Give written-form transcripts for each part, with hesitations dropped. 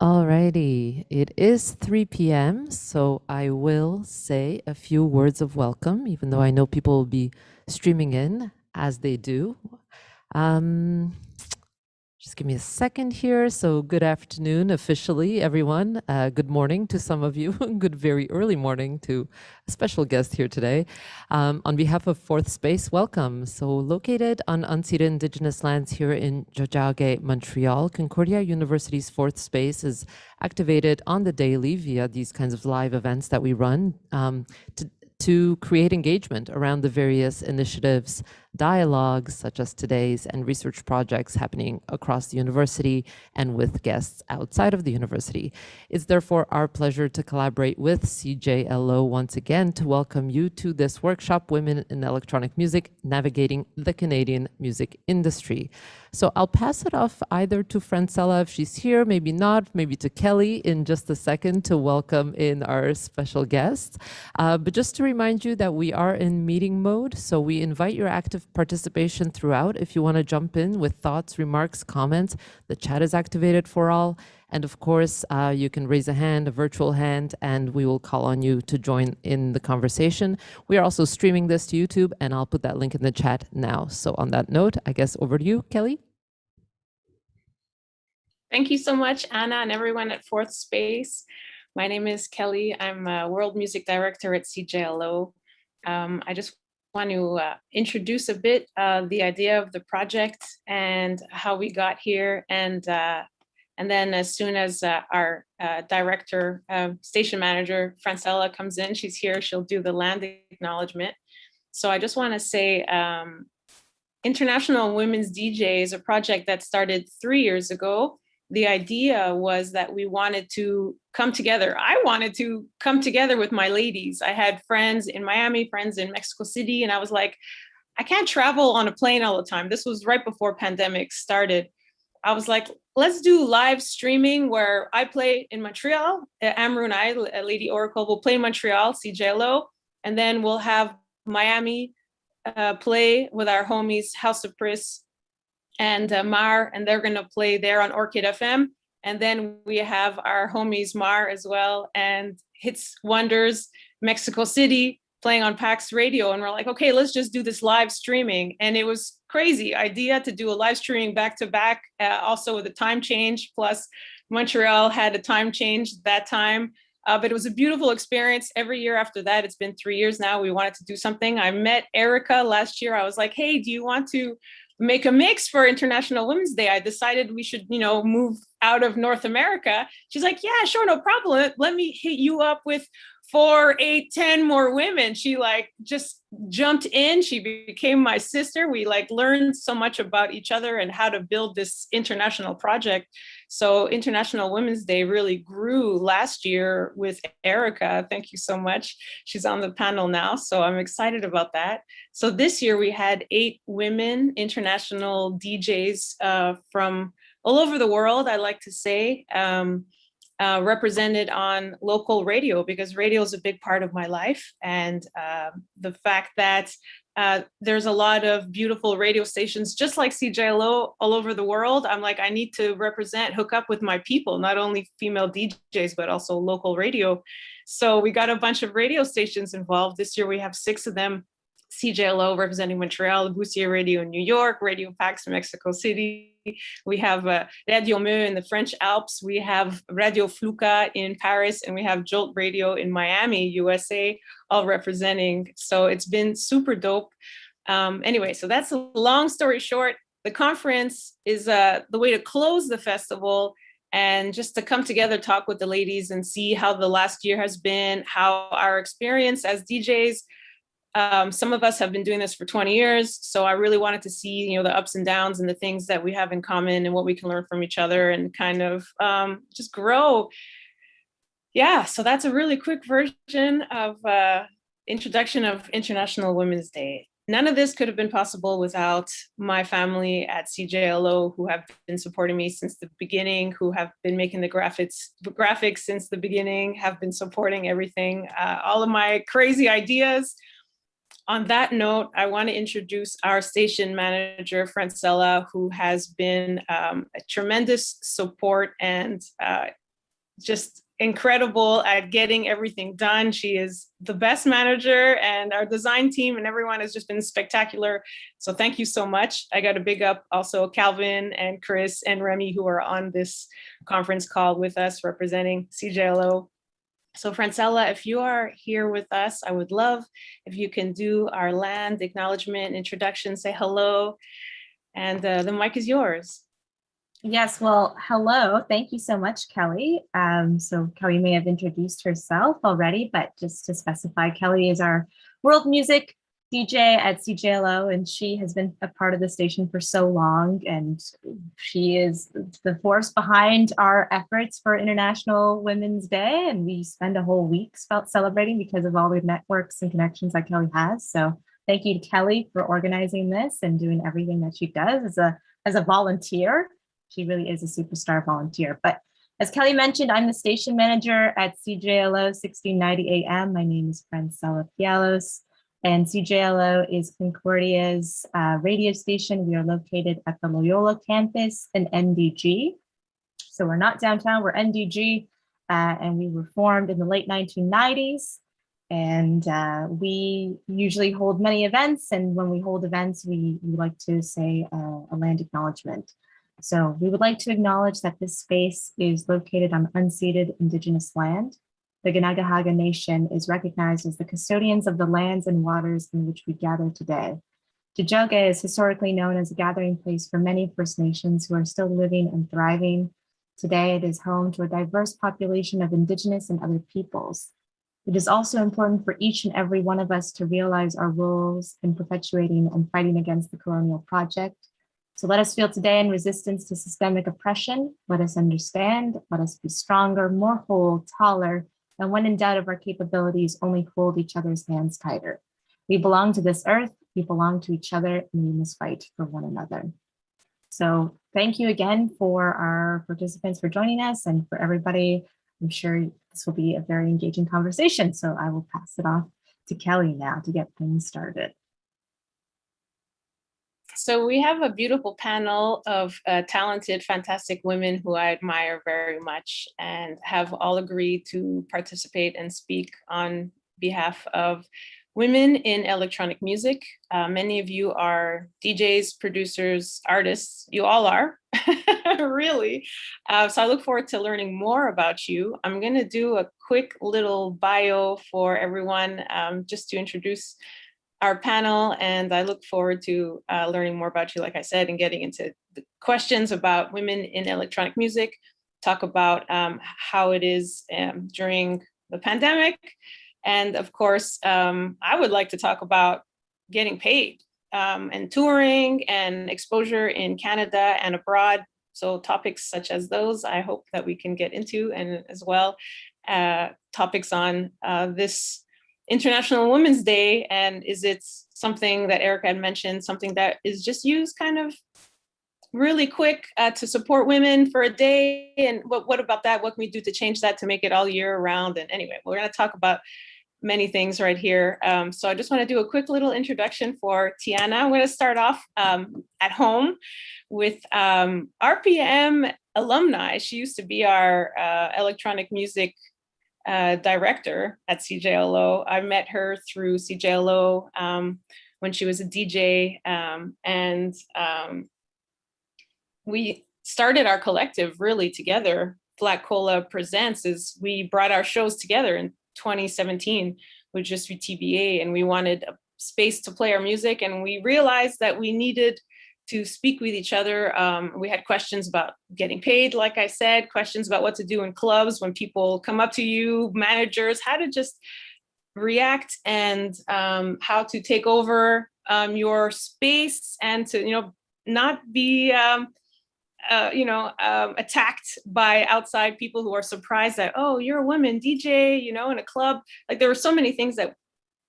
Alrighty, it is 3 p.m., so I will say a few words of welcome, even though I know people will be streaming in as they do. Um, just give me a second here. So, good afternoon officially, everyone. Good morning to some of you. Good very early morning to a special guest here today. On behalf of Fourth Space, welcome. So, located on unceded Indigenous lands here in Tiohtià:ke, Montreal, Concordia University's Fourth Space is activated on the daily via these kinds of live events that we run to create engagement around the various initiatives, dialogues such as today's, and research projects happening across the university and with guests outside of the university. It's therefore our pleasure to collaborate with CJLO once again to welcome you to this workshop, Women in Electronic Music, Navigating the Canadian Music Industry. So I'll pass it off either to Francella if she's here, maybe not, maybe to Kelly in just a second to welcome in our special guest. But just to remind you that we are in meeting mode, so we invite your active participation throughout. If you want to jump in with thoughts, remarks, comments, the chat is activated for all. And of course, you can raise a hand, a virtual hand, and we will call on you to join in the conversation. We are also streaming this to YouTube, and I'll put that link in the chat now. So on that note, I guess over to you, Kelly. Thank you so much, Anna, and everyone at Fourth Space. My name is Kelly. I'm a World Music Director at CJLO. I just want to introduce a bit the idea of the project and how we got here. And then as soon as our director, station manager, Francella comes in, she's here, she'll do the land acknowledgement. So I just want to say International Women's DJ is a project that started 3 years ago. The idea was that we wanted to come together. I wanted to come together with my ladies. I had friends in Miami, friends in Mexico City, and I was like, I can't travel on a plane all the time. This was right before pandemic started. I was like, let's do live streaming where I play in Montreal. Amru and I, Lady Oracle, will play in Montreal, CJLO, and then we'll have Miami play with our homies House of Pris and Mar, and they're going to play there on Orchid FM. And then we have our homies Mar as well, and Hits Wonders, Mexico City, playing on PAX Radio. And we're like, okay, let's just do this live streaming. And it was crazy idea to do a live streaming back to back, also with a time change. Plus Montreal had a time change that time. But it was a beautiful experience. Every year after that, it's been 3 years now, we wanted to do something. I met Erica last year. I was like, hey, do you want to make a mix for International Women's Day? I decided we should, move out of North America. She's like, yeah, sure, no problem. Let me hit you up with 4, 8, 10 more women. She just jumped in. She became my sister. We learned so much about each other and how to build this international project. So International Women's Day really grew last year with Erica. Thank you so much. She's on the panel now, so I'm excited about that. So this year we had 8 women, international DJs from all over the world, I like to say, represented on local radio, because radio is a big part of my life. And the fact that there's a lot of beautiful radio stations, just like CJLO, all over the world. I'm like, I need to hook up with my people, not only female DJs, but also local radio. So we got a bunch of radio stations involved. This year we have 6 of them. CJLO representing Montreal, Boussier Radio in New York, Radio Pax in Mexico City. We have Radio Meu in the French Alps. We have Radio Fluka in Paris, and we have Jolt Radio in Miami, USA, all representing. So it's been super dope. Anyway, so that's a long story short. The conference is the way to close the festival and just to come together, talk with the ladies and see how the last year has been, how our experience as DJs. Some of us have been doing this for 20 years. So I really wanted to see, the ups and downs and the things that we have in common and what we can learn from each other and kind of just grow. Yeah, so that's a really quick version of introduction of International Women's Day. None of this could have been possible without my family at CJLO, who have been supporting me since the beginning, who have been making the graphics since the beginning, have been supporting everything, all of my crazy ideas. On that note, I want to introduce our station manager, Francella, who has been a tremendous support and just incredible at getting everything done. She is the best manager, and our design team and everyone has just been spectacular. So thank you so much. I got to big up also Calvin and Chris and Remy, who are on this conference call with us representing CJLO. So Francella, if you are here with us, I would love if you can do our land acknowledgement, introduction, say hello, and the mic is yours. Yes, well, hello. Thank you so much, Kelly. So Kelly may have introduced herself already, but just to specify, Kelly is our world music DJ at CJLO, and she has been a part of the station for so long, and she is the force behind our efforts for International Women's Day, and we spend a whole week celebrating because of all the networks and connections that Kelly has. So thank you to Kelly for organizing this and doing everything that she does as a volunteer. She really is a superstar volunteer. But as Kelly mentioned, I'm the station manager at CJLO 1690 AM. My name is Francella Pialos, and CJLO is Concordia's radio station. We are located at the Loyola campus in NDG. So we're not downtown, we're NDG, and we were formed in the late 1990s. And we usually hold many events. And when we hold events, we like to say a land acknowledgement. So we would like to acknowledge that this space is located on unceded Indigenous land. The Ganagahaga Nation is recognized as the custodians of the lands and waters in which we gather today. Tiohtià:ke is historically known as a gathering place for many First Nations who are still living and thriving. Today, it is home to a diverse population of Indigenous and other peoples. It is also important for each and every one of us to realize our roles in perpetuating and fighting against the colonial project. So let us feel today in resistance to systemic oppression. Let us understand, let us be stronger, more whole, taller, and when in doubt of our capabilities, only hold each other's hands tighter. We belong to this earth, we belong to each other, and we must fight for one another. So thank you again for our participants for joining us, and for everybody. I'm sure this will be a very engaging conversation. So I will pass it off to Kelly now to get things started. So we have a beautiful panel of talented, fantastic women who I admire very much and have all agreed to participate and speak on behalf of women in electronic music. Many of you are DJs, producers, artists. You all are, really. So I look forward to learning more about you. I'm going to do a quick little bio for everyone just to introduce our panel, and I look forward to learning more about you, like I said, and getting into the questions about women in electronic music, talk about how it is during the pandemic. And of course, I would like to talk about getting paid and touring and exposure in Canada and abroad. So topics such as those, I hope that we can get into, and as well, topics on this International Women's Day, and is it something that Erica had mentioned, something that is just used kind of really quick to support women for a day, and what about that? What can we do to change that to make it all year round? And anyway, we're going to talk about many things right here. So I just want to do a quick little introduction for Tiana. I'm going to start off at home with RPM alumni. She used to be our electronic music director at CJLO. I met her through CJLO when she was a DJ, and we started our collective really together. Black Cola Presents is we brought our shows together in 2017 with Just for TBA, and we wanted a space to play our music, and we realized that we needed to speak with each other. We had questions about getting paid, like I said, questions about what to do in clubs when people come up to you, managers, how to just react, and how to take over your space, and to not be attacked by outside people who are surprised that, oh, you're a woman DJ, in a club. Like, there were so many things that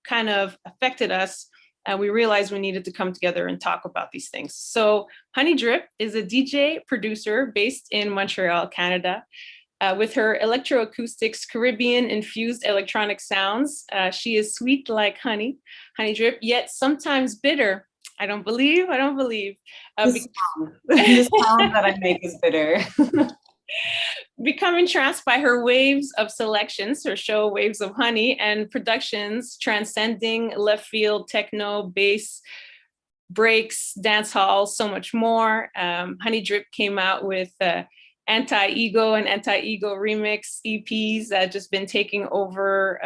kind of affected us. And we realized we needed to come together and talk about these things. So Honey Drip is a DJ producer based in Montreal, Canada. With her electroacoustics, Caribbean infused electronic sounds, she is sweet like honey drip, yet sometimes bitter. I don't believe. The sound that I make is bitter. Become entranced by her waves of selections, her show Waves of Honey, and productions transcending left field, techno, bass, breaks, dance hall, so much more. Honey Drip came out with Anti-Ego and Anti-Ego remix EPs that just been taking over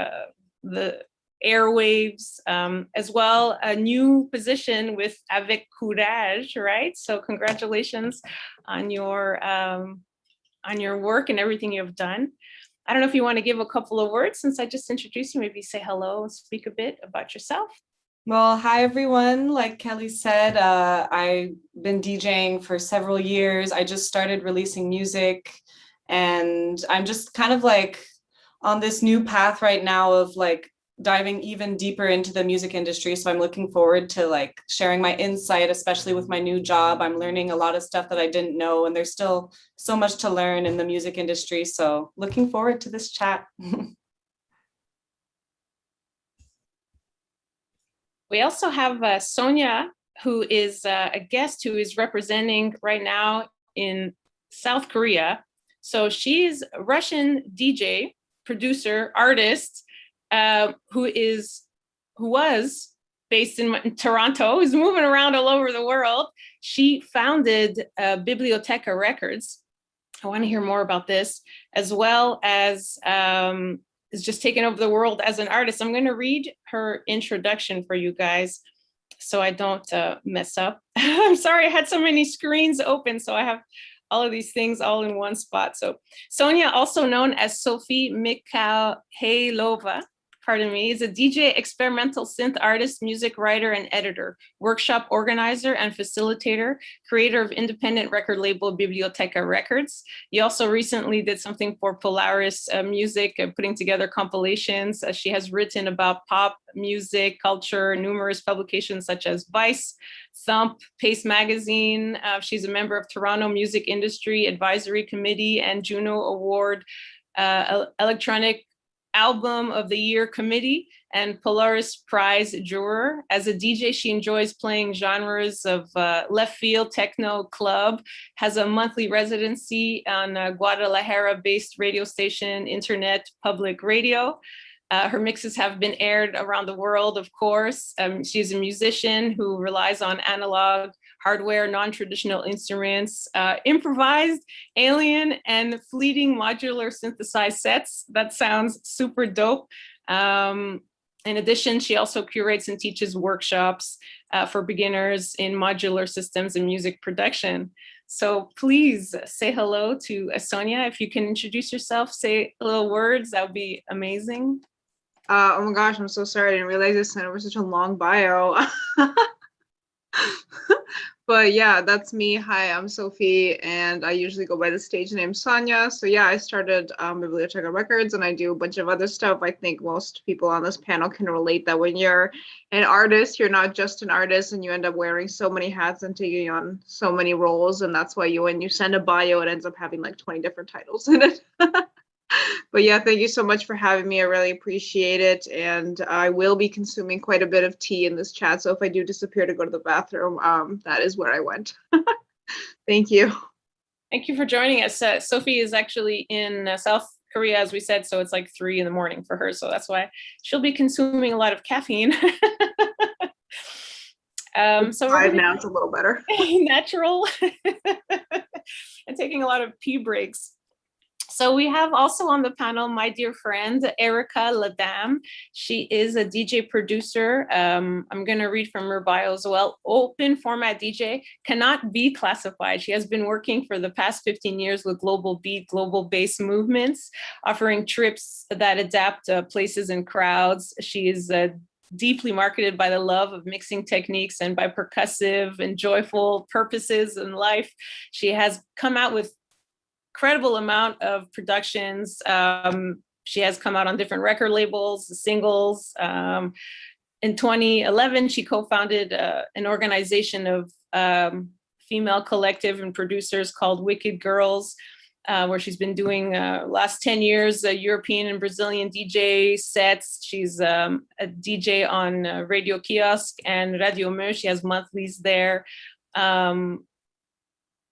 the airwaves, as well a new position with Avec Courage, right? So congratulations on your work and everything you've done. I don't know if you want to give a couple of words since I just introduced you, maybe say hello and speak a bit about yourself. Well, hi everyone. Like Kelly said, I've been DJing for several years. I just started releasing music, and I'm just kind of like on this new path right now of like diving even deeper into the music industry. So I'm looking forward to like sharing my insight, especially with my new job. I'm learning a lot of stuff that I didn't know, and there's still so much to learn in the music industry. So looking forward to this chat. We also have Sonia, who is a guest who is representing right now in South Korea. So she's a Russian DJ, producer, artist, who was based in Toronto, is moving around all over the world. She founded Biblioteca Records. I want to hear more about this, as well as is just taking over the world as an artist. I'm going to read her introduction for you guys so I don't mess up. I'm sorry, I had so many screens open, so I have all of these things all in one spot. So Sonia, also known as Sophie Mikhailova, pardon me, is a DJ, experimental synth artist, music writer, and editor, workshop organizer and facilitator, creator of independent record label Biblioteca Records. You also recently did something for Polaris Music, putting together compilations. She has written about pop music, culture, numerous publications such as Vice, Thump, Pace Magazine. She's a member of Toronto Music Industry Advisory Committee and Juno Award Electronic Album of the Year Committee and Polaris Prize juror. As a DJ, she enjoys playing genres of left field, techno, club, has a monthly residency on a Guadalajara-based radio station, internet, public radio. Her mixes have been aired around the world, of course. She's a musician who relies on analog hardware, non-traditional instruments, improvised, alien, and fleeting modular synthesized sets. That sounds super dope. In addition, she also curates and teaches workshops for beginners in modular systems and music production. So please say hello to Sonia. If you can introduce yourself, say little words, that would be amazing. Oh my gosh, I'm so sorry. I didn't realize this sent over such a long bio. But yeah, that's me. Hi, I'm Sophie, and I usually go by the stage name Sonia. So yeah, I started Biblioteca Records, and I do a bunch of other stuff. I think most people on this panel can relate that when you're an artist, you're not just an artist, and you end up wearing so many hats and taking on so many roles. And that's why when you send a bio, it ends up having like 20 different titles in it. But yeah, thank you so much for having me. I really appreciate it. And I will be consuming quite a bit of tea in this chat. So if I do disappear to go to the bathroom, that is where I went. Thank you. Thank you for joining us. Sophie is actually in South Korea, as we said, so it's like 3 a.m. for her. So that's why she'll be consuming a lot of caffeine. So we're now it's a little better. Natural and taking a lot of pee breaks. So we have also on the panel my dear friend, Erica Ladam. She is a DJ producer. I'm going to read from her bio as well. Open format DJ, cannot be classified. She has been working for the past 15 years with global beat, global bass movements, offering trips that adapt places and crowds. She is deeply marketed by the love of mixing techniques and by percussive and joyful purposes in life. She has come out with incredible amount of productions. She has come out on different record labels, singles. In 2011, she co-founded an organization of female collective and producers called Wicked Girls, where she's been doing last 10 years European and Brazilian DJ sets. She's a DJ on Radio Kiosk and Radio Mur. She has monthlies there.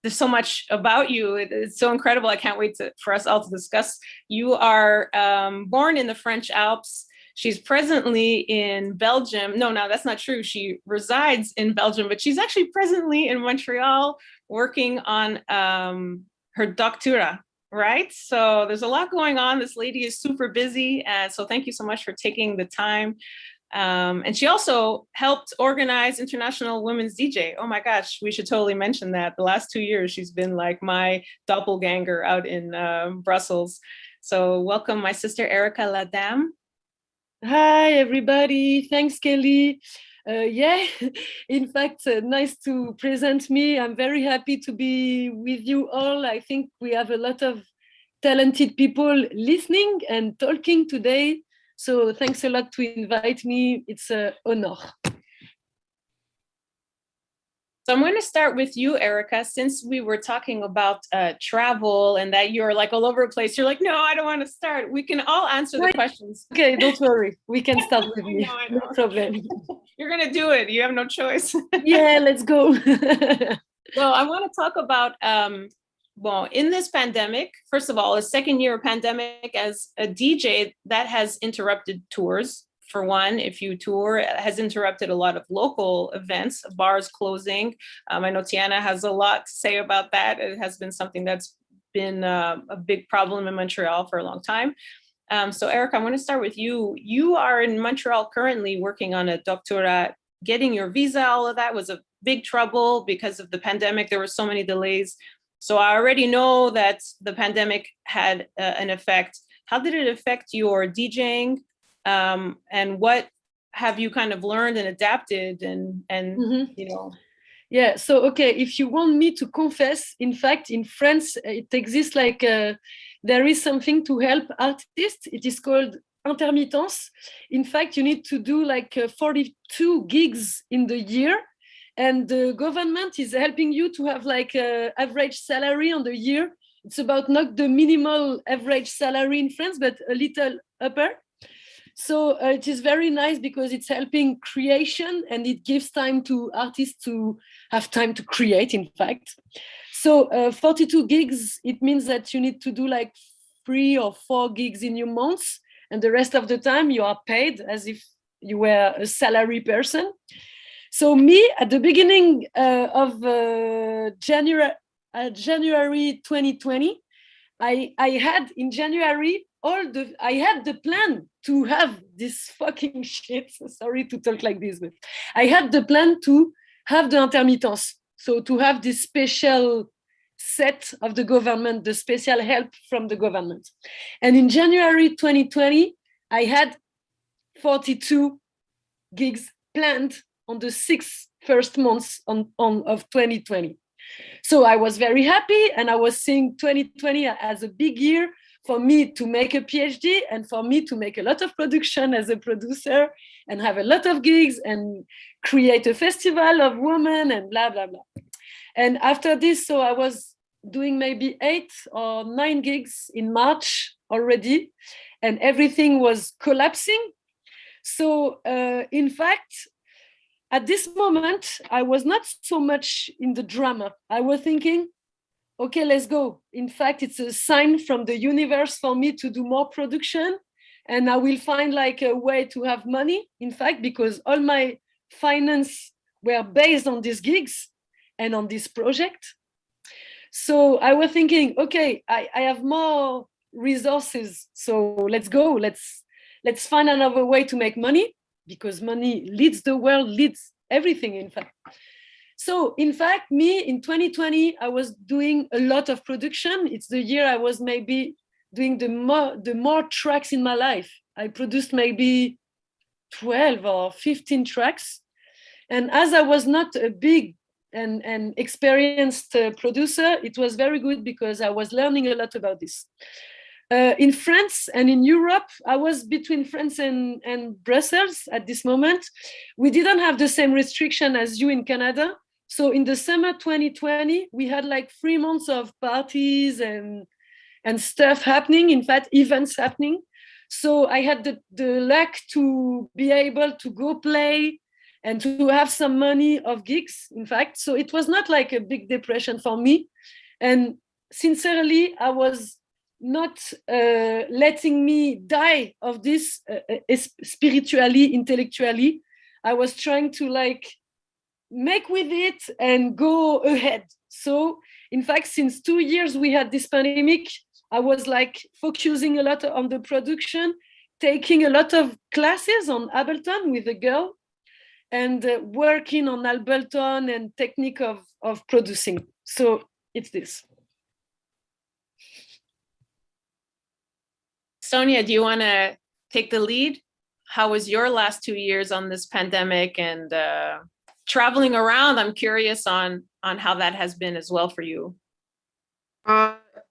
there's so much about you. It's so incredible. I can't wait for us all to discuss. You are born in the French Alps. She's presently in Belgium. No, that's not true. She resides in Belgium, but she's actually presently in Montreal working on her doctorat, right? So there's a lot going on. This lady is super busy. So thank you so much for taking the time. And she also helped organize International Women's DJ. Oh my gosh, we should totally mention that. The last 2 years, she's been like my doppelganger out in Brussels. So welcome my sister, Erica Ladam. Hi, everybody. Thanks, Kelly. Yeah, in fact, nice to present me. I'm very happy to be with you all. I think we have a lot of talented people listening and talking today. So thanks a lot to invite me. It's an honor. So I'm going to start with you, Erica, since we were talking about travel and that you're like all over the place. You're like, no, I don't want to start. We can all answer the questions. Okay, don't worry. We can start with me. I know. No problem. You're going to do it. You have no choice. Yeah, let's go. Well, I want to talk about, well, in this pandemic, first of all, a second year of pandemic as a DJ, that has interrupted tours. For one, if you tour, it has interrupted a lot of local events, bars closing. I know Tiana has a lot to say about that. It has been something that's been a big problem in Montreal for a long time. So Erica, I want to start with you. You are in Montreal currently working on a doctorat. Getting your visa, all of that was a big trouble because of the pandemic. There were so many delays. So I already know that the pandemic had an effect. How did it affect your DJing? And what have you kind of learned and adapted and you know? Yeah, so, okay, if you want me to confess, in fact, in France, it exists like, there is something to help artists. It is called intermittence. In fact, you need to do like 42 gigs in the year. And the government is helping you to have like an average salary on the year. It's about not the minimal average salary in France, but a little upper. So it is very nice because it's helping creation and it gives time to artists to have time to create, in fact. So 42 gigs, it means that you need to do like 3 or 4 gigs in your months. And the rest of the time you are paid as if you were a salary person. So me, at the beginning of January 2020, I had in January, I had the plan to have this fucking shit. Sorry to talk like this, but I had the plan to have the intermittence. So to have this special set of the government, the special help from the government. And in January 2020, I had 42 gigs planned on the 6 first months of 2020. So I was very happy and I was seeing 2020 as a big year for me to make a PhD and for me to make a lot of production as a producer and have a lot of gigs and create a festival of women and blah, blah, blah. And after this, so I was doing maybe 8 or 9 gigs in March already, and everything was collapsing. So in fact, at this moment, I was not so much in the drama. I was thinking, okay, let's go. In fact, it's a sign from the universe for me to do more production, and I will find like a way to have money, in fact, because all my finance were based on these gigs and on this project. So I was thinking, okay, I have more resources, so let's go. Let's find another way to make money, because money leads the world, leads everything, in fact. So in fact, me in 2020, I was doing a lot of production. It's the year I was maybe doing the more tracks in my life. I produced maybe 12 or 15 tracks. And as I was not a big and experienced producer, it was very good because I was learning a lot about this. In France and in Europe, I was between France and Brussels at this moment. We didn't have the same restriction as you in Canada. So in the summer 2020, we had like 3 months of parties and stuff happening, in fact, events happening. So I had the luck to be able to go play and to have some money of gigs, in fact. So it was not like a big depression for me. And sincerely, I was not letting me die of this spiritually, intellectually. I was trying to like make with it and go ahead. So in fact, since 2 years we had this pandemic, I was like focusing a lot on the production, taking a lot of classes on Ableton with a girl, and working on Ableton and technique of producing. So it's this. Sonia, do you want to take the lead? How was your last 2 years on this pandemic and traveling around? I'm curious on how that has been as well for you.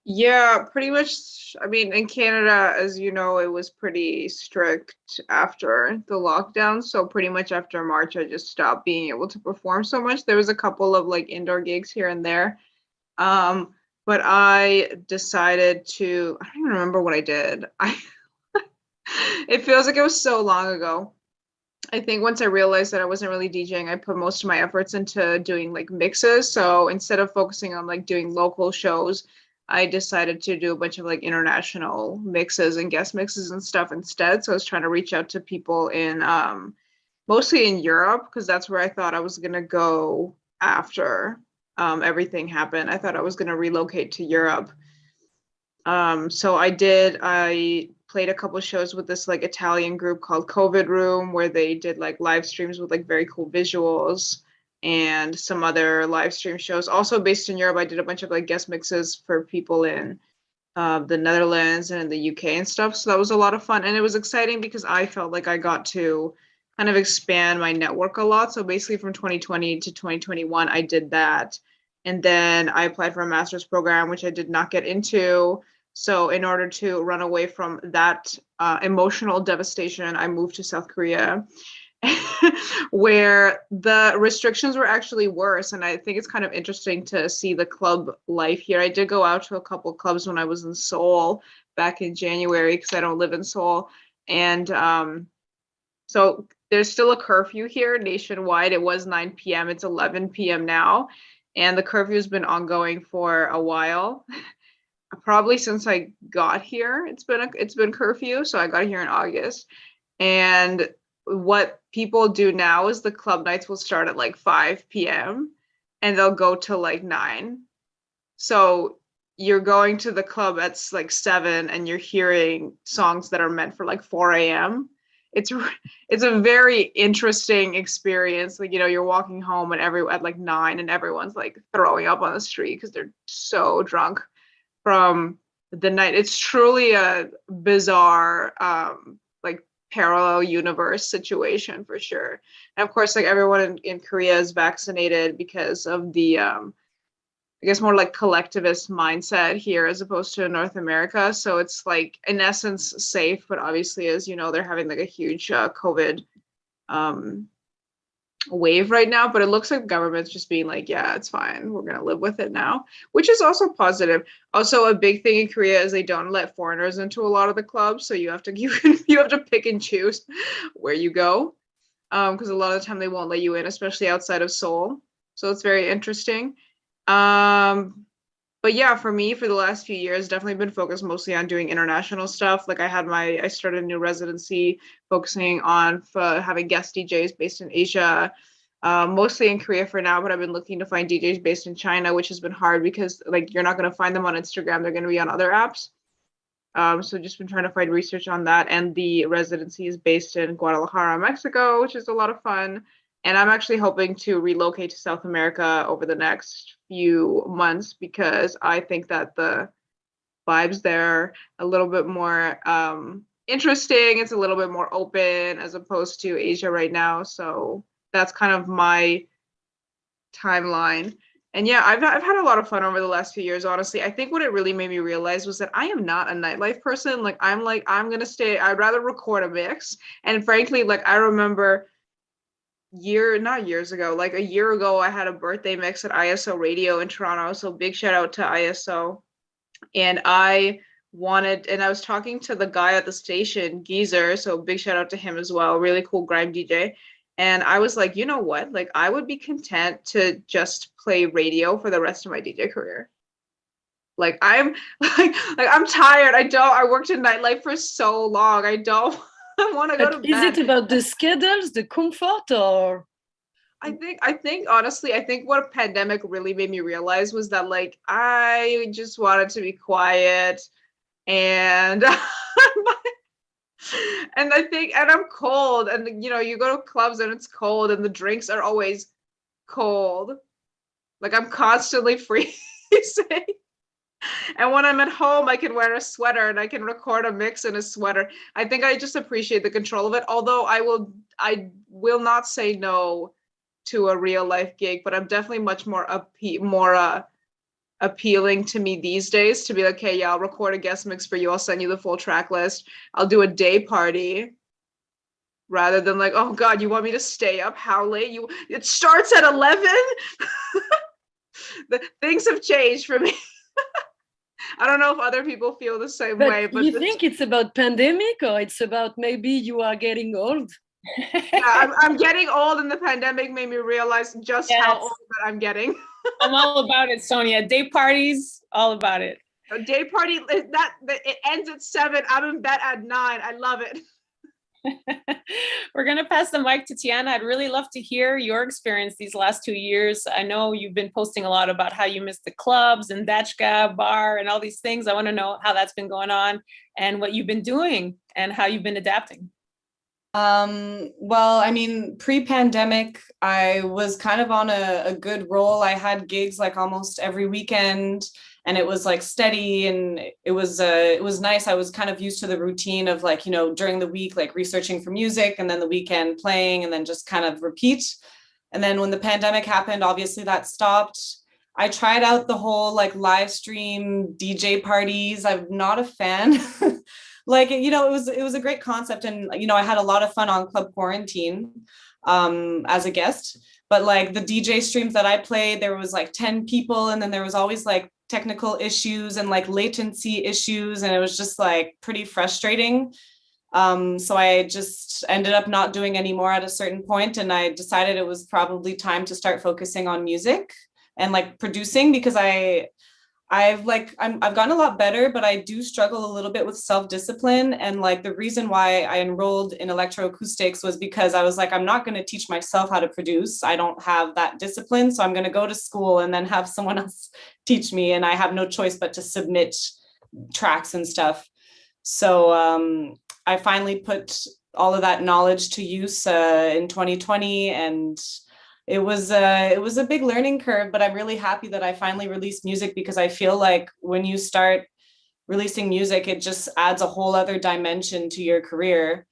Yeah, pretty much. I mean, in Canada, as you know, it was pretty strict after the lockdown. So pretty much after March, I just stopped being able to perform so much. There was a couple of like indoor gigs here and there. But I decided to, I don't even remember what I did. It feels like it was so long ago. I think once I realized that I wasn't really DJing, I put most of my efforts into doing like mixes. So instead of focusing on like doing local shows, I decided to do a bunch of like international mixes and guest mixes and stuff instead. So I was trying to reach out to people in mostly in Europe, because that's where I thought I was gonna go after everything happened. I thought I was gonna relocate to Europe. So I did. I played a couple shows with this like Italian group called COVID Room, where they did like live streams with like very cool visuals, and some other live stream shows. Also based in Europe, I did a bunch of like guest mixes for people in the Netherlands and in the UK and stuff. So that was a lot of fun. And it was exciting because I felt like I got to kind of expand my network a lot. So basically from 2020 to 2021, I did that. And then I applied for a master's program, which I did not get into. So in order to run away from that emotional devastation, I moved to South Korea, where the restrictions were actually worse. And I think it's kind of interesting to see the club life here. I did go out to a couple clubs when I was in Seoul back in January, because I don't live in Seoul. And so there's still a curfew here nationwide. It was 9 p.m. It's 11 p.m. now. And the curfew has been ongoing for a while. Probably since I got here, it's been curfew. So I got here in August. And what people do now is the club nights will start at like 5 p.m. and they'll go till like 9. So you're going to the club at like 7 and you're hearing songs that are meant for like 4 a.m. It's a very interesting experience. Like, you know, you're walking home and at like 9 and everyone's like throwing up on the street because they're so drunk from the night. It's truly a bizarre like parallel universe situation for sure. And of course, like everyone in Korea is vaccinated because of the I guess more like collectivist mindset here as opposed to North America. So it's like in essence safe, but obviously, as you know, they're having like a huge COVID wave right now. But it looks like the government's just being like, yeah, it's fine, we're gonna live with it now, which is also positive. Also, a big thing in Korea is they don't let foreigners into a lot of the clubs, so you have to pick and choose where you go, because a lot of the time they won't let you in, especially outside of Seoul. So it's very interesting. But yeah, for me, for the last few years, definitely been focused mostly on doing international stuff. Like I started a new residency focusing on having guest DJs based in Asia, mostly in Korea for now, but I've been looking to find DJs based in China, which has been hard because like you're not going to find them on Instagram. They're going to be on other apps. So just been trying to find research on that. And the residency is based in Guadalajara, Mexico, which is a lot of fun. And I'm actually hoping to relocate to South America over the next few months because I think that the vibes there are a little bit more interesting. It's a little bit more open as opposed to Asia right now. So that's kind of my timeline. And yeah, I've had a lot of fun over the last few years, honestly. I think what it really made me realize was that I am not a nightlife person. Like, I'm going to stay, I'd rather record a mix. And frankly, like, I remember not years ago, like a year ago, I had a birthday mix at ISO Radio in Toronto. So big shout out to ISO. And I was talking to the guy at the station, Geezer. So big shout out to him as well. Really cool grime DJ. And I was like, you know what? Like, I would be content to just play radio for the rest of my DJ career. Like, I'm like I'm tired. I worked in nightlife for so long. I don't I want to go to But is bed. it about the schedules, the comfort, or I think honestly, I think what a pandemic really made me realize was that like I just wanted to be quiet and and I think and I'm cold and you know, you go to clubs and it's cold and the drinks are always cold. Like I'm constantly freezing. And when I'm at home, I can wear a sweater and I can record a mix in a sweater. I think I just appreciate the control of it. Although I will not say no to a real life gig, but I'm definitely much more appealing to me these days to be like, hey, yeah, I'll record a guest mix for you. I'll send you the full track list. I'll do a day party rather than like, oh God, you want me to stay up? How late? It starts at 11. Things have changed for me. I don't know if other people feel the same way, but you think it's about pandemic or it's about maybe you are getting old? Yeah, I'm getting old, and the pandemic made me realize just how old that I'm getting. I'm all about it, Sonia. Day parties, all about it. A day party that it ends at 7. I'm in bed at 9. I love it. We're going to pass the mic to Tiana. I'd really love to hear your experience these last 2 years. I know you've been posting a lot about how you miss the clubs and Dachka bar and all these things. I want to know how that's been going on and what you've been doing and how you've been adapting. Well, I mean, pre-pandemic, I was kind of on a good roll. I had gigs like almost every weekend, and it was like steady, and it was nice. I was kind of used to the routine of like, you know, during the week, like researching for music, and then the weekend playing, and then just kind of repeat. And then when the pandemic happened, obviously that stopped. I tried out the whole like live stream DJ parties. I'm not a fan. Like, you know, it was a great concept, and you know, I had a lot of fun on Club Quarantine as a guest. But like the DJ streams that I played, there was like 10 people, and then there was always like technical issues and like latency issues, and it was just like pretty frustrating. So I just ended up not doing any more at a certain point, and I decided it was probably time to start focusing on music and like producing, because I've gotten a lot better, but I do struggle a little bit with self-discipline. And like the reason why I enrolled in electroacoustics was because I was like, I'm not going to teach myself how to produce. I don't have that discipline. So I'm going to go to school and then have someone else teach me. And I have no choice but to submit tracks and stuff. So I finally put all of that knowledge to use in 2020, and it was a big learning curve, but I'm really happy that I finally released music, because I feel like when you start releasing music, it just adds a whole other dimension to your career.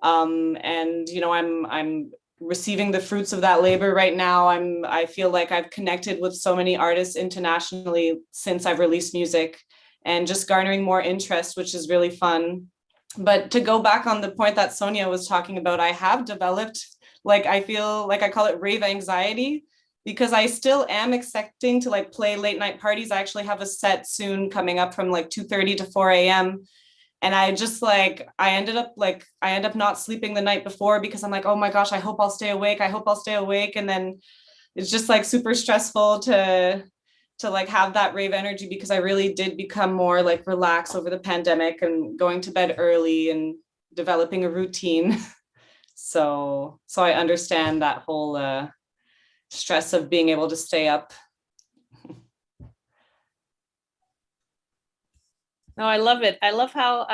And you know, I'm receiving the fruits of that labor right now. I feel like I've connected with so many artists internationally since I've released music, and just garnering more interest, which is really fun. But to go back on the point that Sonia was talking about, I have developed, like, I feel like I call it rave anxiety, because I still am expecting to like play late night parties. I actually have a set soon coming up from like 2:30 to 4 a.m. And I just like, I end up not sleeping the night before, because I'm like, oh my gosh, I hope I'll stay awake. I hope I'll stay awake. And then it's just like super stressful to like have that rave energy, because I really did become more like relaxed over the pandemic and going to bed early and developing a routine. So I understand that whole stress of being able to stay up. No, I love it. I love how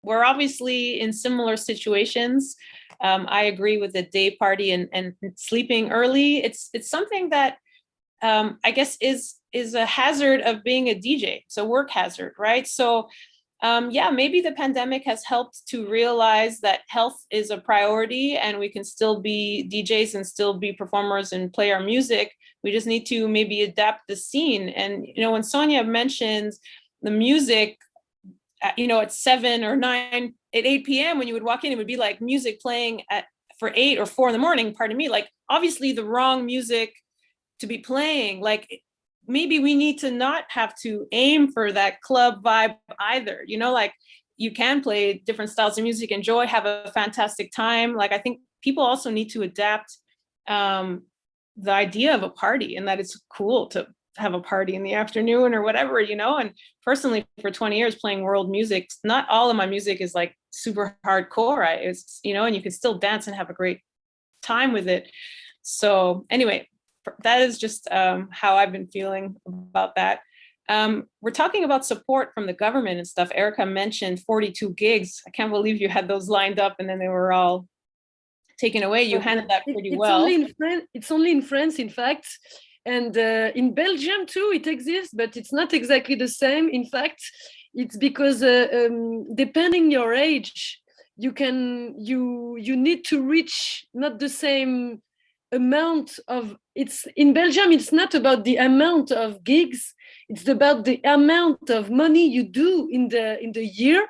we're obviously in similar situations. I agree with the day party and sleeping early. It's something that I guess is a hazard of being a DJ. It's a work hazard, right? So yeah, maybe the pandemic has helped to realize that health is a priority, and we can still be DJs and still be performers and play our music. We just need to maybe adapt the scene. And, you know, when Sonia mentions the music, you know, at 7 or 9, at 8 p.m., when you would walk in, it would be like music playing for 8 or 4 in the morning, pardon me, like obviously the wrong music to be playing. Like maybe we need to not have to aim for that club vibe either, you know, like you can play different styles of music, enjoy, have a fantastic time. Like, I think people also need to adapt the idea of a party, and that it's cool to have a party in the afternoon or whatever, you know. And personally, for 20 years playing world music, not all of my music is like super hardcore. It's, you know, and you can still dance and have a great time with it. So anyway, that is just how I've been feeling about that. We're talking about support from the government and stuff. Erica mentioned 42 gigs. I can't believe you had those lined up and then they were all taken away. You handled that pretty well. It's only in France, in fact. And in Belgium too, it exists, but it's not exactly the same. In fact, it's because depending your age, you need to reach not the same amount of, it's in Belgium, it's not about the amount of gigs, it's about the amount of money you do in the year,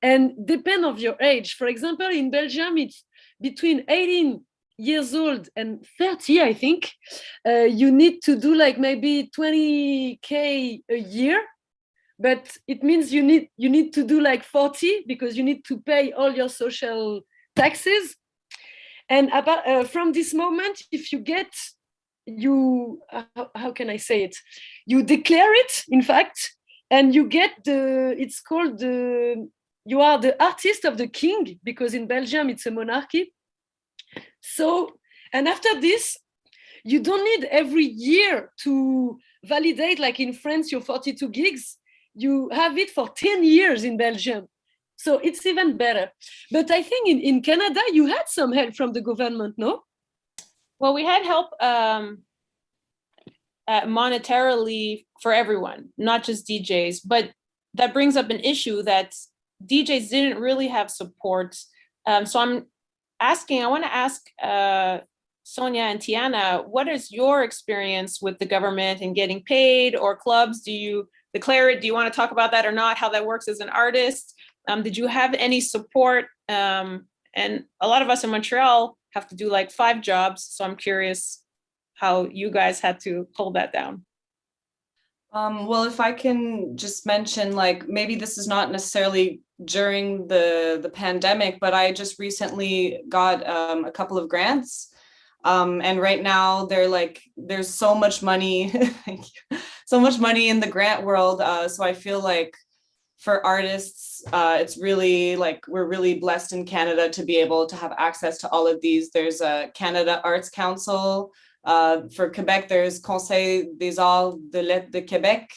and depend of your age. For example, in Belgium, it's between 18 years old and 30, I think. You need to do like maybe 20K a year, but it means you need to do like 40 because you need to pay all your social taxes. And from this moment, if you get, how can I say it? You declare it, in fact, and you get it's called you are the artist of the king, because in Belgium, it's a monarchy. So, and after this, you don't need every year to validate, like in France, your 42 gigs. You have it for 10 years in Belgium. So it's even better. But I think in Canada, you had some help from the government, no? Well, we had help monetarily for everyone, not just DJs. But that brings up an issue that DJs didn't really have support. So I want to ask Sonia and Tiana, what is your experience with the government and getting paid, or clubs? Do you declare it? Do you want to talk about that or not? How that works as an artist? Did you have any support? And a lot of us in Montreal have to do like 5 jobs. So I'm curious how you guys had to hold that down. Well, if I can just mention, like, maybe this is not necessarily during the pandemic, but I just recently got a couple of grants. And right now there's so much money, so much money in the grant world. So I feel like for artists, it's really like we're really blessed in Canada to be able to have access to all of these. There's a Canada Arts Council. For Quebec, there's Conseil des Arts de Lettres de Québec.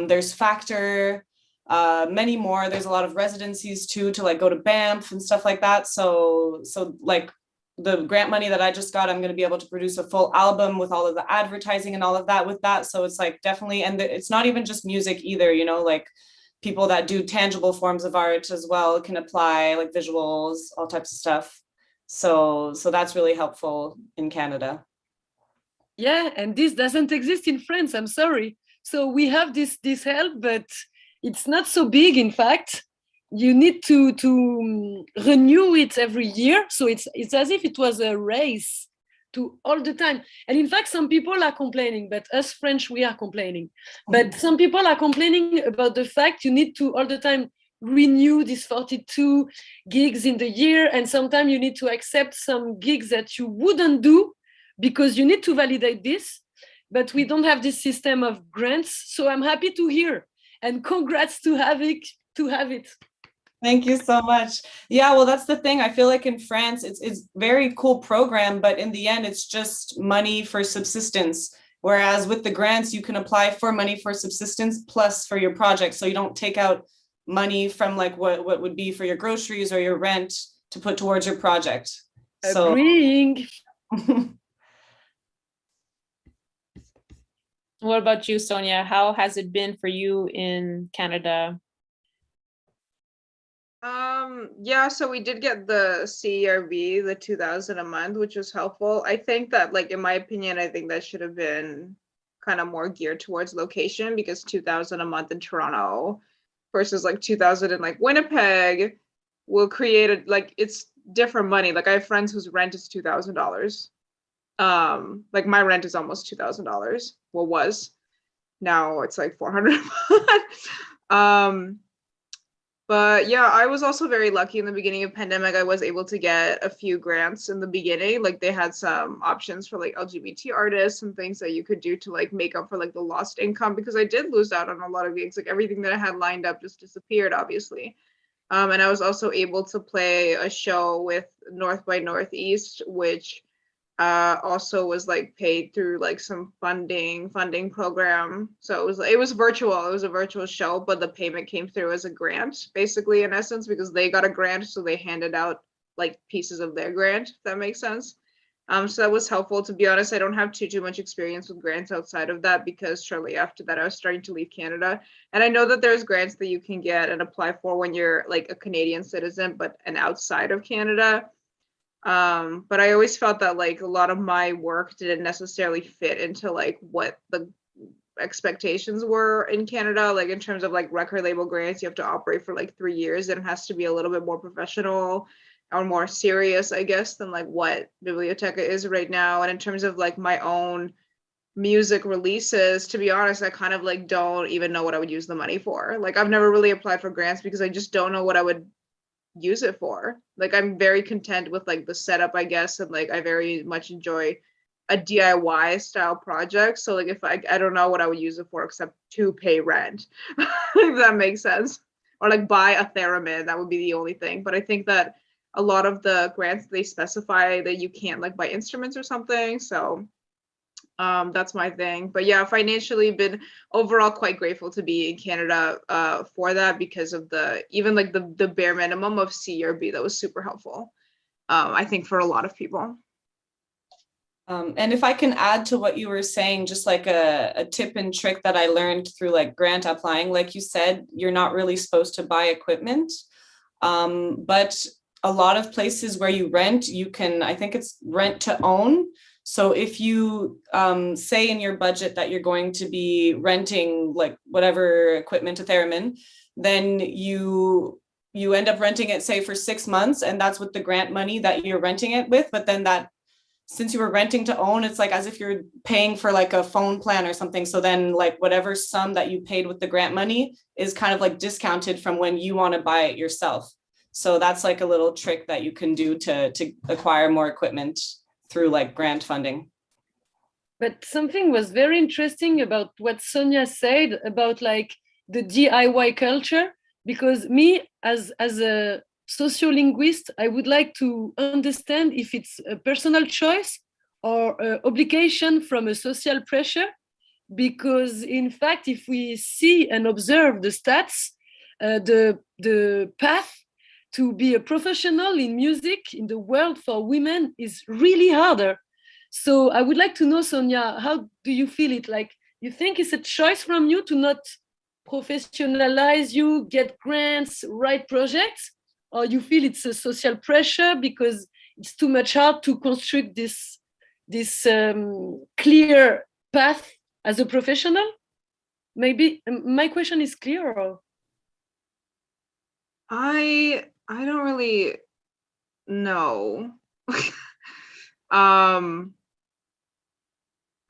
There's Factor, many more. There's a lot of residencies too, to like go to Banff and stuff like that. So like the grant money that I just got, I'm going to be able to produce a full album with all of the advertising and all of that with that. So it's like definitely, and it's not even just music either, you know, like people that do tangible forms of art as well can apply, like visuals, all types of stuff. So that's really helpful in Canada. Yeah, and this doesn't exist in France, I'm sorry. So we have this help, but it's not so big, in fact. You need to renew it every year. So it's as if it was a race to all the time. And in fact, some people are complaining, but us French, we are complaining. But some people are complaining about the fact you need to all the time renew these 42 gigs in the year. And sometimes you need to accept some gigs that you wouldn't do because you need to validate this. But we don't have this system of grants. So I'm happy to hear. And congrats to have it. Thank you so much. Yeah, well, that's the thing. I feel like in France, it's very cool program, but in the end, it's just money for subsistence. Whereas with the grants, you can apply for money for subsistence plus for your project. So you don't take out money from like what would be for your groceries or your rent to put towards your project. Agreeing. What about you, Sonia? How has it been for you in Canada? Yeah, so we did get the CERB, the 2,000 a month, which was helpful. I think that, like, in my opinion, I think that should have been kind of more geared towards location, because 2,000 a month in Toronto versus like 2,000 in like Winnipeg will create a, like, it's different money. Like, I have friends whose rent is $2,000. Like my rent is almost $2,000. Well, was. Now it's like 400 a month. But yeah, I was also very lucky in the beginning of pandemic. I was able to get a few grants in the beginning. Like they had some options for like LGBT artists and things that you could do to like make up for like the lost income, because I did lose out on a lot of gigs. Like everything that I had lined up just disappeared, obviously. And I was also able to play a show with North by Northeast, which also was like paid through like some funding program. So it was virtual. It was a virtual show, but the payment came through as a grant, basically, in essence, because they got a grant, so they handed out like pieces of their grant, if that makes sense. So that was helpful. To be honest, I don't have too much experience with grants outside of that, because shortly after that I was starting to leave Canada. And I know that there's grants that you can get and apply for when you're like a Canadian citizen, but outside of Canada. But I always felt that like a lot of my work didn't necessarily fit into like what the expectations were in Canada. Like in terms of like record label grants, you have to operate for like 3 years, and it has to be a little bit more professional or more serious, I guess, than like what Biblioteca is right now. And in terms of like my own music releases, to be honest, I kind of like don't even know what I would use the money for. Like I've never really applied for grants because I just don't know what I would use it for. Like I'm very content with like the setup, I guess, and like I very much enjoy a DIY style project. So like if I don't know what I would use it for except to pay rent, if that makes sense. Or like buy a theremin, that would be the only thing. But I think that a lot of the grants, they specify that you can't like buy instruments or something. So that's my thing. But yeah, financially been overall quite grateful to be in Canada for that, because of the even like the bare minimum of C or B that was super helpful, I think, for a lot of people. And if I can add to what you were saying, just like a tip and trick that I learned through like grant applying, like you said, you're not really supposed to buy equipment, but a lot of places where you rent, you can, I think it's rent to own. So if you say in your budget that you're going to be renting like whatever equipment, a theremin, then you end up renting it, say, for 6 months, and that's with the grant money that you're renting it with. But then that, since you were renting to own, it's like as if you're paying for like a phone plan or something. So then like whatever sum that you paid with the grant money is kind of like discounted from when you want to buy it yourself. So that's like a little trick that you can do to acquire more equipment through like grant funding. But something was very interesting about what Sonia said about like the DIY culture, because me as a sociolinguist, I would like to understand if it's a personal choice or an obligation from a social pressure. Because in fact, if we see and observe the stats, the path to be a professional in music in the world for women is really harder. So I would like to know, Sonia, how do you feel it? Like, you think it's a choice from you to not professionalize you, get grants, write projects, or you feel it's a social pressure because it's too much hard to construct this clear path as a professional? Maybe my question is clear. Or... I don't really know.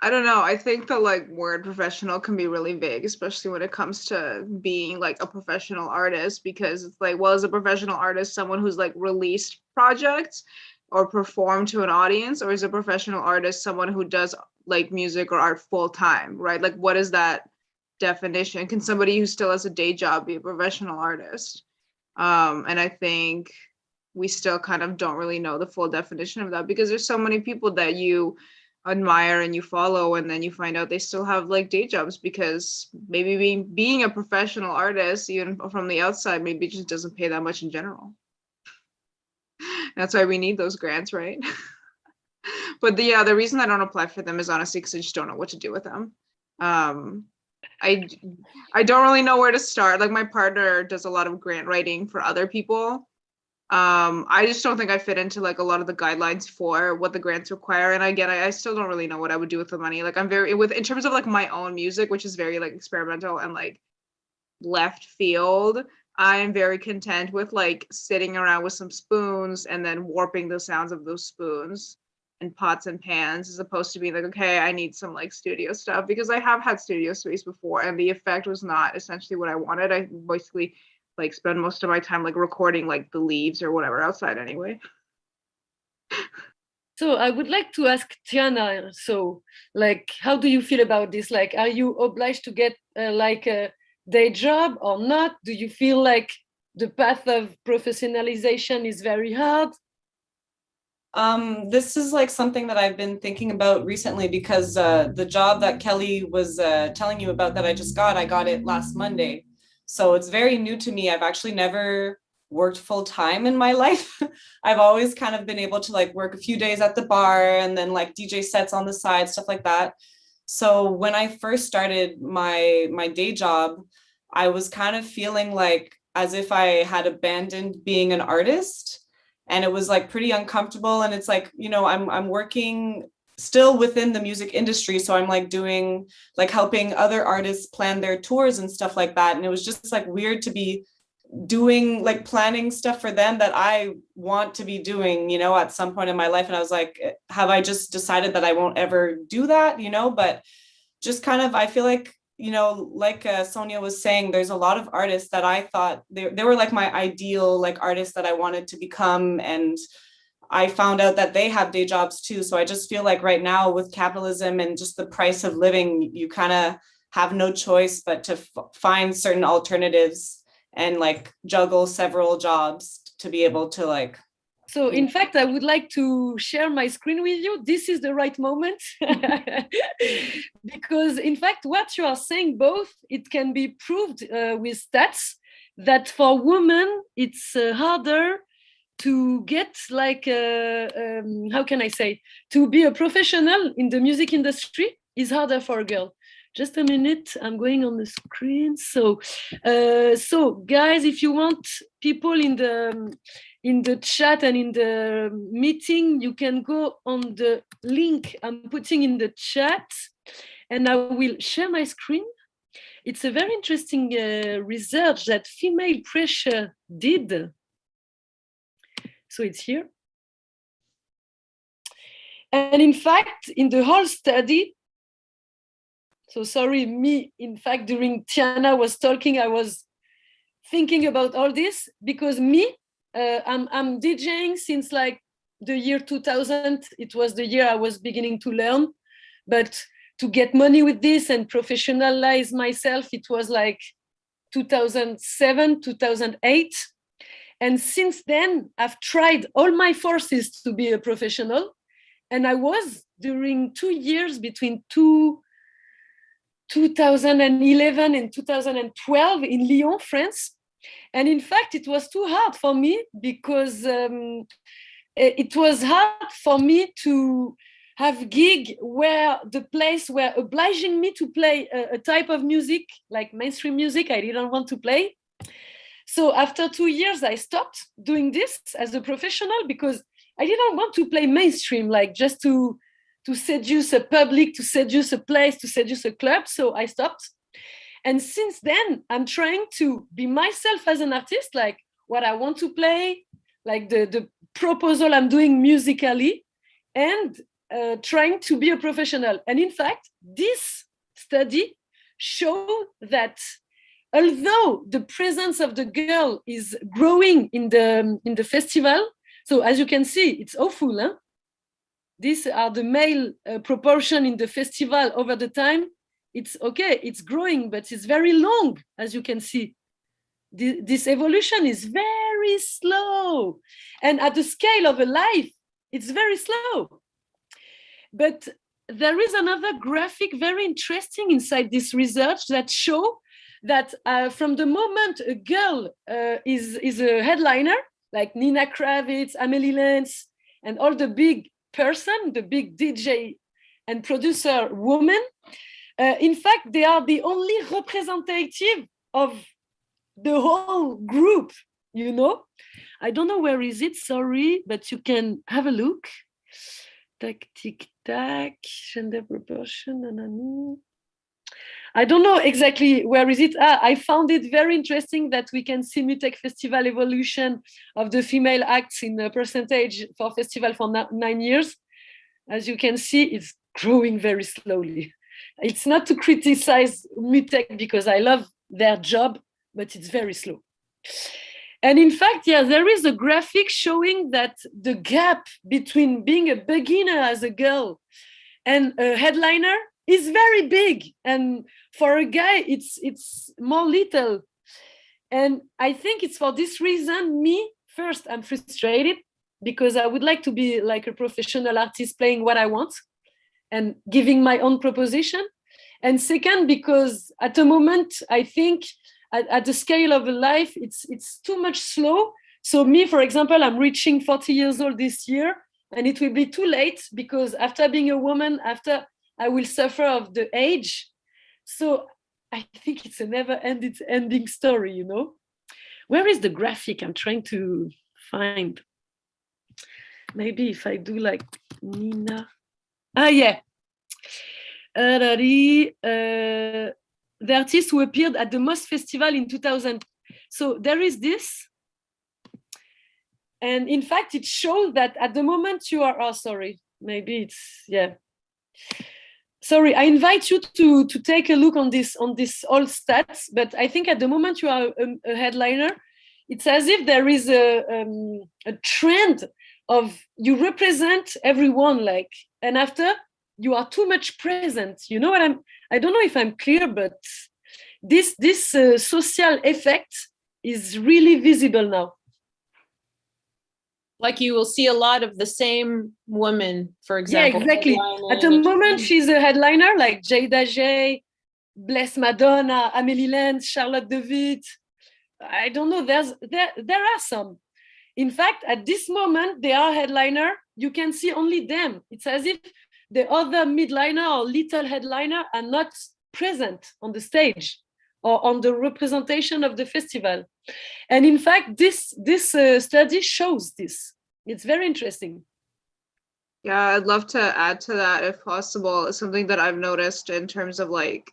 I don't know. I think the like word professional can be really vague, especially when it comes to being like a professional artist, because it's like, well, is a professional artist someone who's like released projects or performed to an audience, or is a professional artist someone who does like music or art full time, right? Like, what is that definition? Can somebody who still has a day job be a professional artist? And I think we still kind of don't really know the full definition of that, because there's so many people that you admire and you follow, and then you find out they still have like day jobs, because maybe being a professional artist, even from the outside, maybe just doesn't pay that much in general. That's why we need those grants, right? But the reason I don't apply for them is honestly because I just don't know what to do with them. I don't really know where to start. Like my partner does a lot of grant writing for other people. I just don't think I fit into like a lot of the guidelines for what the grants require. And again, I still don't really know what I would do with the money. Like I'm very in terms of like my own music, which is very like experimental and like left field. I am very content with like sitting around with some spoons and then warping the sounds of those spoons and pots and pans, as opposed to being like, okay, I need some like studio stuff, because I have had studio space before and the effect was not essentially what I wanted. I basically like spend most of my time like recording like the leaves or whatever outside anyway. So I would like to ask Tiana, so like, how do you feel about this? Like, are you obliged to get like a day job or not? Do you feel like the path of professionalization is very hard? This is like something that I've been thinking about recently because the job that Kelly was telling you about that I got it last Monday. So it's very new to me. I've actually never worked full time in my life. I've always kind of been able to like work a few days at the bar and then like DJ sets on the side, stuff like that. So when I first started my day job, I was kind of feeling like as if I had abandoned being an artist, and it was like pretty uncomfortable. And it's like, you know, I'm working still within the music industry, so I'm like doing like helping other artists plan their tours and stuff like that, and it was just like weird to be doing like planning stuff for them that I want to be doing, you know, at some point in my life. And I was like, have I just decided that I won't ever do that, you know? But just kind of, I feel like, you know, like Sonia was saying, there's a lot of artists that I thought they were like my ideal like artists that I wanted to become, and I found out that they have day jobs too. So I just feel like right now with capitalism and just the price of living, you kind of have no choice but to find certain alternatives and like juggle several jobs to be able to like. So in fact, I would like to share my screen with you. This is the right moment. Because in fact, what you are saying both, it can be proved with stats that for women, it's harder to get like, how can I say, to be a professional in the music industry is harder for a girl. Just a minute, I'm going on the screen. So, so guys, if you want people in the chat and in the meeting, you can go on the link I'm putting in the chat, and I will share my screen. It's a very interesting research that Female Pressure did. So it's here. And in fact, in the whole study, so sorry, me, in fact, during Tiana was talking, I was thinking about all this because me, I'm DJing since like the year 2000. It was the year I was beginning to learn, but to get money with this and professionalize myself, it was like 2007, 2008. And since then, I've tried all my forces to be a professional. And I was during 2 years between 2011 and 2012 in Lyon, France. And in fact, it was too hard for me because it was hard for me to have gig where the place were obliging me to play a type of music, like mainstream music I didn't want to play. So after 2 years, I stopped doing this as a professional because I didn't want to play mainstream, like just to seduce a public, to seduce a place, to seduce a club. So I stopped. And since then, I'm trying to be myself as an artist, like what I want to play, like the proposal I'm doing musically, and trying to be a professional. And in fact, this study showed that although the presence of the girl is growing in the festival, so as you can see, it's awful, huh? These are the male proportion in the festival over the time. It's okay, it's growing, but it's very long, as you can see. This evolution is very slow. And at the scale of a life, it's very slow. But there is another graphic very interesting inside this research that show that from the moment a girl is a headliner, like Nina Kravitz, Amelie Lenz, and all the big DJ and producer women, in fact, they are the only representative of the whole group, you know? I don't know where is it, sorry, but you can have a look. Tac, tic, tac, gender proportion, nanana. I don't know exactly where is it. I found it very interesting that we can see Mutec Festival evolution of the female acts in a percentage for festival for 9 years. As you can see, it's growing very slowly. It's not to criticize Mutec because I love their job, but it's very slow. And in fact, yeah, there is a graphic showing that the gap between being a beginner as a girl and a headliner is very big. And for a guy, it's more little. And I think it's for this reason, first, I'm frustrated because I would like to be like a professional artist playing what I want and giving my own proposition. And second, because at the moment, I think at the scale of a life, it's too much slow. So me, for example, I'm reaching 40 years old this year, and it will be too late because after being a woman, after I will suffer of the age. So I think it's a never-ending story, you know? Where is the graphic I'm trying to find? Maybe if I do like Nina. Yeah. The artist who appeared at the Most Festival in 2000. So there is this. And in fact, it shows that at the moment you are, sorry, maybe it's, yeah. Sorry, I invite you to take a look on this all stats, but I think at the moment you are a headliner, it's as if there is a trend of you represent everyone, like, and after you are too much present. You know what I don't know if I'm clear, but this social effect is really visible now. Like you will see a lot of the same women, for example. Yeah, exactly. At the moment, she's a headliner like Jada J, Bless Madonna, Amélie Lenz, Charlotte DeWitt. I don't know. There are some. In fact, at this moment, they are headliner. You can see only them. It's as if the other midliner or little headliner are not present on the stage or on the representation of the festival. And in fact, this study shows this. It's very interesting. Yeah, I'd love to add to that if possible. It's something that I've noticed in terms of like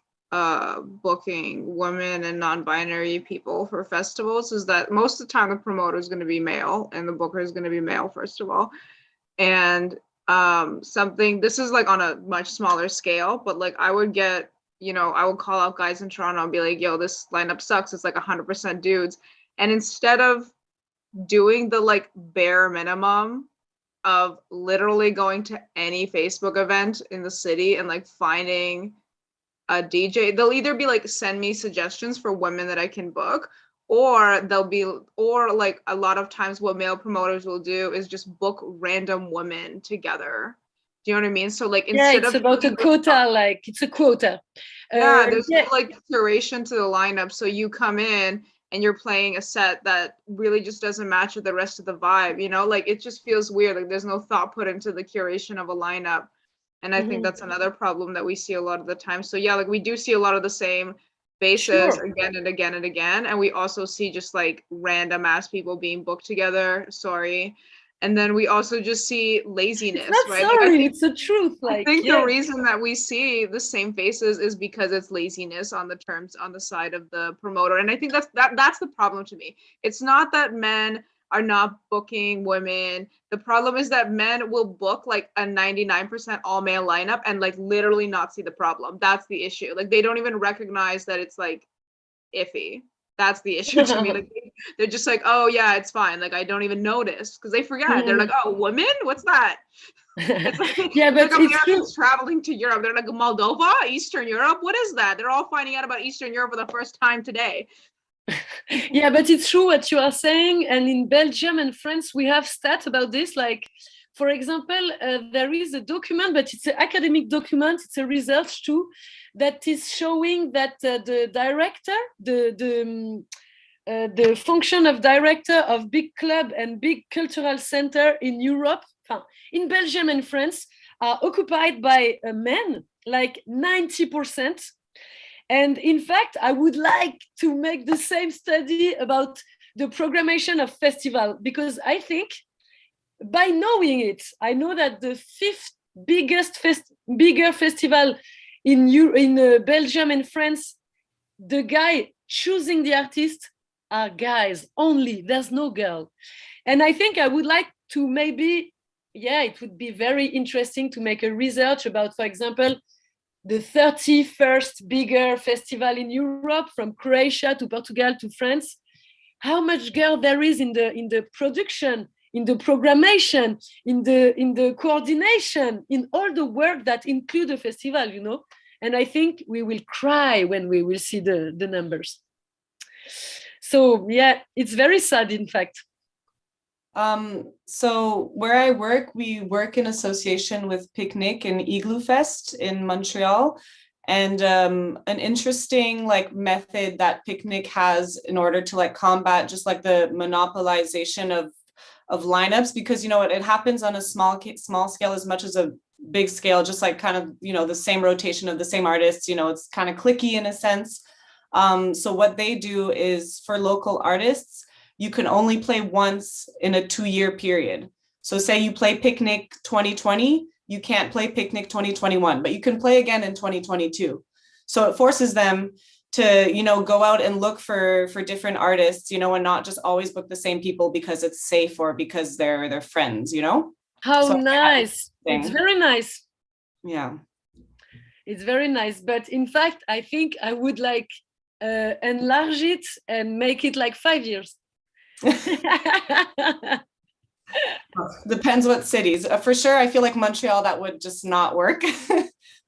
booking women and non-binary people for festivals is that most of the time the promoter is going to be male and the booker is going to be male, first of all. And this is like on a much smaller scale, but like I would get, I would call out guys in Toronto and be like, yo, this lineup sucks. It's like 100% dudes. And instead of doing the like bare minimum of literally going to any Facebook event in the city and like finding a DJ, they'll either be like, send me suggestions for women that I can book, or like a lot of times what male promoters will do is just book random women together. Do you know what I mean? So like instead it's about a quota, like it's a quota. There's no like curation to the lineup. So you come in and you're playing a set that really just doesn't match with the rest of the vibe, like it just feels weird. Like there's no thought put into the curation of a lineup. And I think that's another problem that we see a lot of the time. So yeah, like we do see a lot of the same faces again and again and again. And we also see just like random ass people being booked together. Sorry. And then we also just see laziness, right? Sorry, it's the truth. Like, I think the reason that we see the same faces is because it's laziness on the side of the promoter. And I think that's the problem to me. It's not that men are not booking women. The problem is that men will book like a 99% all male lineup and like literally not see the problem. That's the issue. Like they don't even recognize that it's like iffy. That's the issue to me. Like they're just like, oh yeah, it's fine. Like I don't even notice because they forget. They're like, oh, women? What's that? Like, yeah, but like Americans traveling to Europe. They're like, Moldova, Eastern Europe. What is that? They're all finding out about Eastern Europe for the first time today. Yeah, but it's true what you are saying. And in Belgium and France, we have stats about this. Like, for example, there is a document, but it's an academic document. It's a research too, that is showing that the director, the function of director of big club and big cultural center in Europe, in Belgium and France, are occupied by men, like 90%. And in fact, I would like to make the same study about the programmation of festival, because I think by knowing it, I know that the fifth biggest bigger festival in Belgium and France, the guy choosing the artist are guys only. There's no girl. And I think I would like to maybe, it would be very interesting to make a research about, for example, the 31st bigger festival in Europe, from Croatia to Portugal to France. how much girl there is in the production, in the programmation, in the coordination, in all the work that include the festival, you know. And I think we will cry when we will see the numbers. So yeah, it's very sad, in fact. So where I work, we work in association with Picnic and Igloo Fest in Montreal. And an interesting like method that Picnic has in order to like combat just like the monopolization of lineups, because you know it happens on a small scale as much as a big scale, just like kind of, you know, the same rotation of the same artists, you know, it's kind of cliquey in a sense. So what they do is for local artists, you can only play once in a 2-year period. So say you play Picnic 2020, you can't play Picnic 2021, but you can play again in 2022. So it forces them to, you know, go out and look for different artists, you know, and not just always book the same people because it's safe or because they're friends, you know? How So, nice. It's very nice. Yeah. It's very nice. But in fact, I think I would like enlarge it and make it like 5 years. Depends what cities. For sure, I feel like Montreal, that would just not work.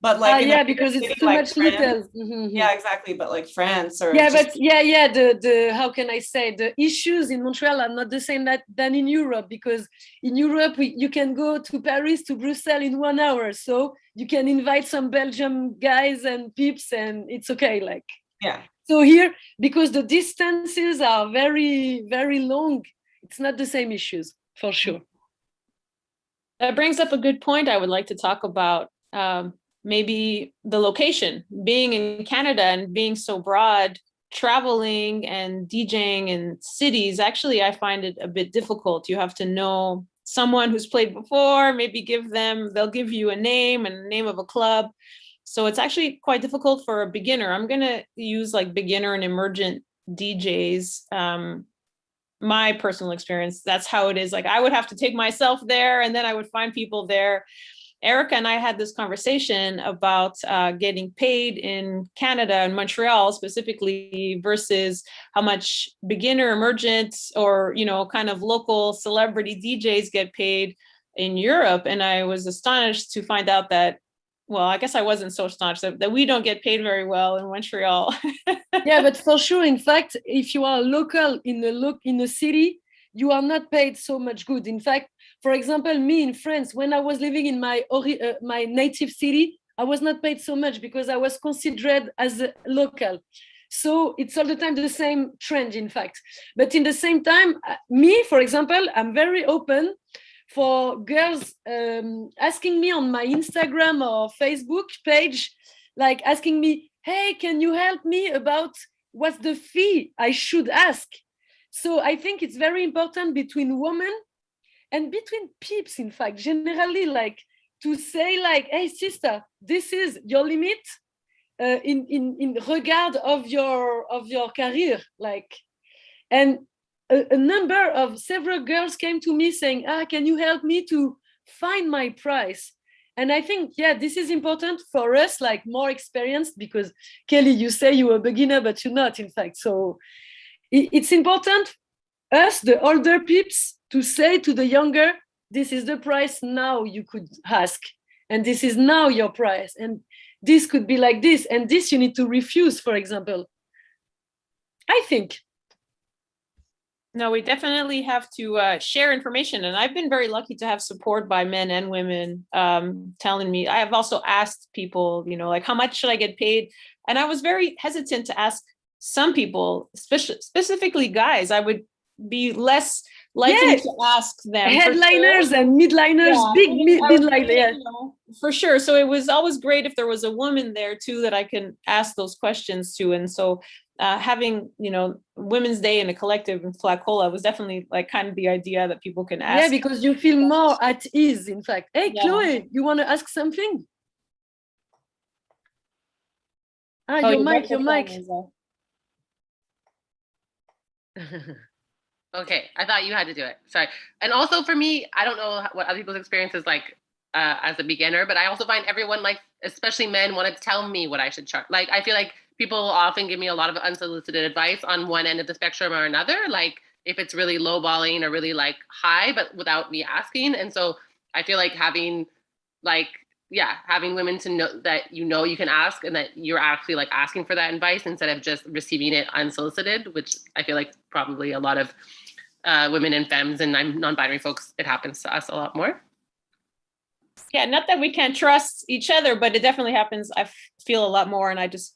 But like yeah, because it's too like much France, little. yeah, exactly. But like France or yeah, just, but yeah, the how can I say, the issues in Montreal are not the same than in Europe, because in Europe you can go to Paris to Brussels in 1 hour, so you can invite some Belgian guys and peeps, and it's okay. Like yeah. So here, because the distances are very, very long, it's not the same issues, for sure. That brings up a good point I would like to talk about. Maybe the location, being in Canada and being so broad, traveling and DJing in cities, actually, I find it a bit difficult. You have to know someone who's played before, maybe they'll give you a name and a name of a club. So it's actually quite difficult for a beginner. I'm going to use like beginner and emergent DJs. My personal experience, that's how it is. Like I would have to take myself there and then I would find people there. Erica and I had this conversation about getting paid in Canada and Montreal specifically versus how much beginner, emergent, or, you know, kind of local celebrity DJs get paid in Europe. And I was astonished to find out that, well, I guess I wasn't so astonished that we don't get paid very well in Montreal. Yeah, but for sure, in fact, if you are local in a city, you are not paid so much good. In fact, for example, me in France, when I was living in my native city, I was not paid so much because I was considered as a local. So it's all the time the same trend, in fact. But in the same time, me, for example, I'm very open for girls asking me on my Instagram or Facebook page, like asking me, hey, can you help me about what's the fee I should ask? So I think it's very important between women and between peeps, in fact, generally, like to say like, hey, sister, this is your limit in regard of your career. Like, and a number of several girls came to me saying, can you help me to find my price? And I think, yeah, this is important for us, like more experienced, because Kelly, you say you're a beginner, but you're not, in fact. So it's important, us, the older peeps, to say to the younger, this is the price now you could ask. And this is now your price. And this could be like this. And this you need to refuse, for example. I think. No, we definitely have to share information. And I've been very lucky to have support by men and women telling me. I have also asked people, you know, like, how much should I get paid? And I was very hesitant to ask some people, specifically guys. I would be less likely to ask them. Headliners and midliners, big midliners. Yeah. You know, for sure. So it was always great if there was a woman there too that I can ask those questions to. And so having, you know, Women's Day in a collective in Flacola was definitely like kind of the idea that people can ask. Yeah, because you feel more at ease, in fact. Hey, yeah. Chloe, you want to ask something? Your mic. Okay, I thought you had to do it. Sorry. And also for me, I don't know what other people's experience is like as a beginner, but I also find everyone, like, especially men, want to tell me what I should charge. Like, I feel like people often give me a lot of unsolicited advice on one end of the spectrum or another, like if it's really lowballing or really like high, but without me asking. And so I feel like having women to know that you can ask and that you're actually like asking for that advice instead of just receiving it unsolicited, which I feel like probably a lot of women and femmes and non-binary folks, it happens to us a lot more. Yeah, not that we can't trust each other, but it definitely happens. I feel a lot more, and I just,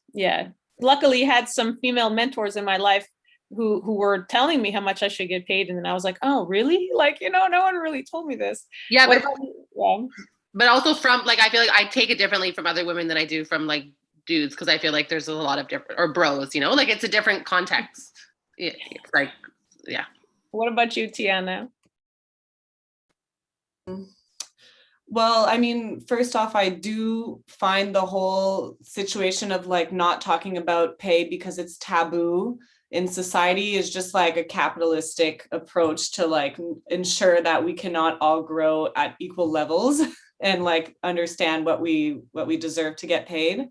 luckily had some female mentors in my life who were telling me how much I should get paid, and then I was like, oh, really? Like, no one really told me this. Yeah, but also from like, I feel like I take it differently from other women than I do from like dudes, because I feel like there's a lot of different, or bros, like it's a different context. It's like, yeah. What about you, Tiana? Well, I mean, first off, I do find the whole situation of like not talking about pay because it's taboo in society is just like a capitalistic approach to like ensure that we cannot all grow at equal levels and like understand what we deserve to get paid.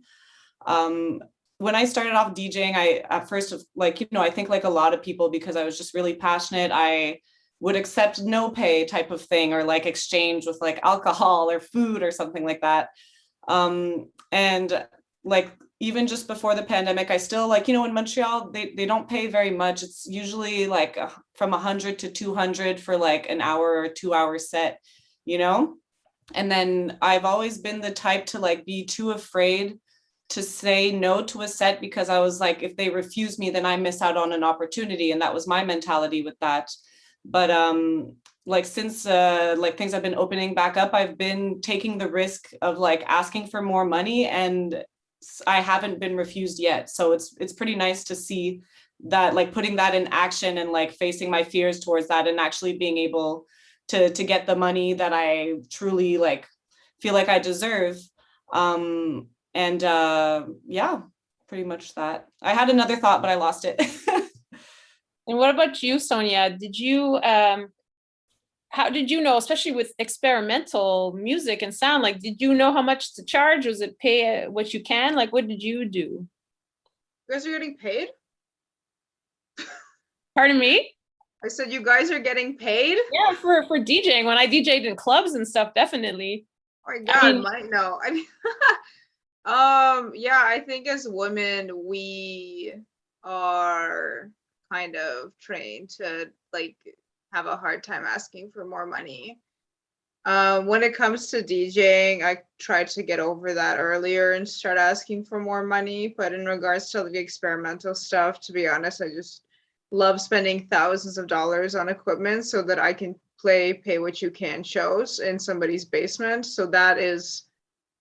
When I started off DJing, I at first like, I think like a lot of people, because I was just really passionate, I would accept no pay type of thing, or like exchange with like alcohol or food or something like that. And like, even just before the pandemic, I still like, in Montreal, they don't pay very much. It's usually like from 100 to 200 for like an hour or 2 hour set, And then I've always been the type to like be too afraid to say no to a set, because I was like, if they refuse me, then I miss out on an opportunity. And that was my mentality with that. But like since like things have been opening back up, I've been taking the risk of like asking for more money, and I haven't been refused yet. So it's pretty nice to see that, like putting that in action and like facing my fears towards that and actually being able to get the money that I truly like feel like I deserve. Yeah, pretty much that. I had another thought, but I lost it. And what about you, Sonia? Did you, how did you know, especially with experimental music and sound, like, did you know how much to charge? Was it pay what you can? Like, what did you do? You guys are getting paid? Pardon me? I said you guys are getting paid? Yeah, for DJing. When I DJed in clubs and stuff, definitely. Oh my God, I mean, yeah, I think as women, we are kind of trained to like have a hard time asking for more money. When it comes to DJing, I tried to get over that earlier and start asking for more money. But in regards to the experimental stuff, to be honest, I just love spending thousands of dollars on equipment so that I can play pay what you can shows in somebody's basement. So that is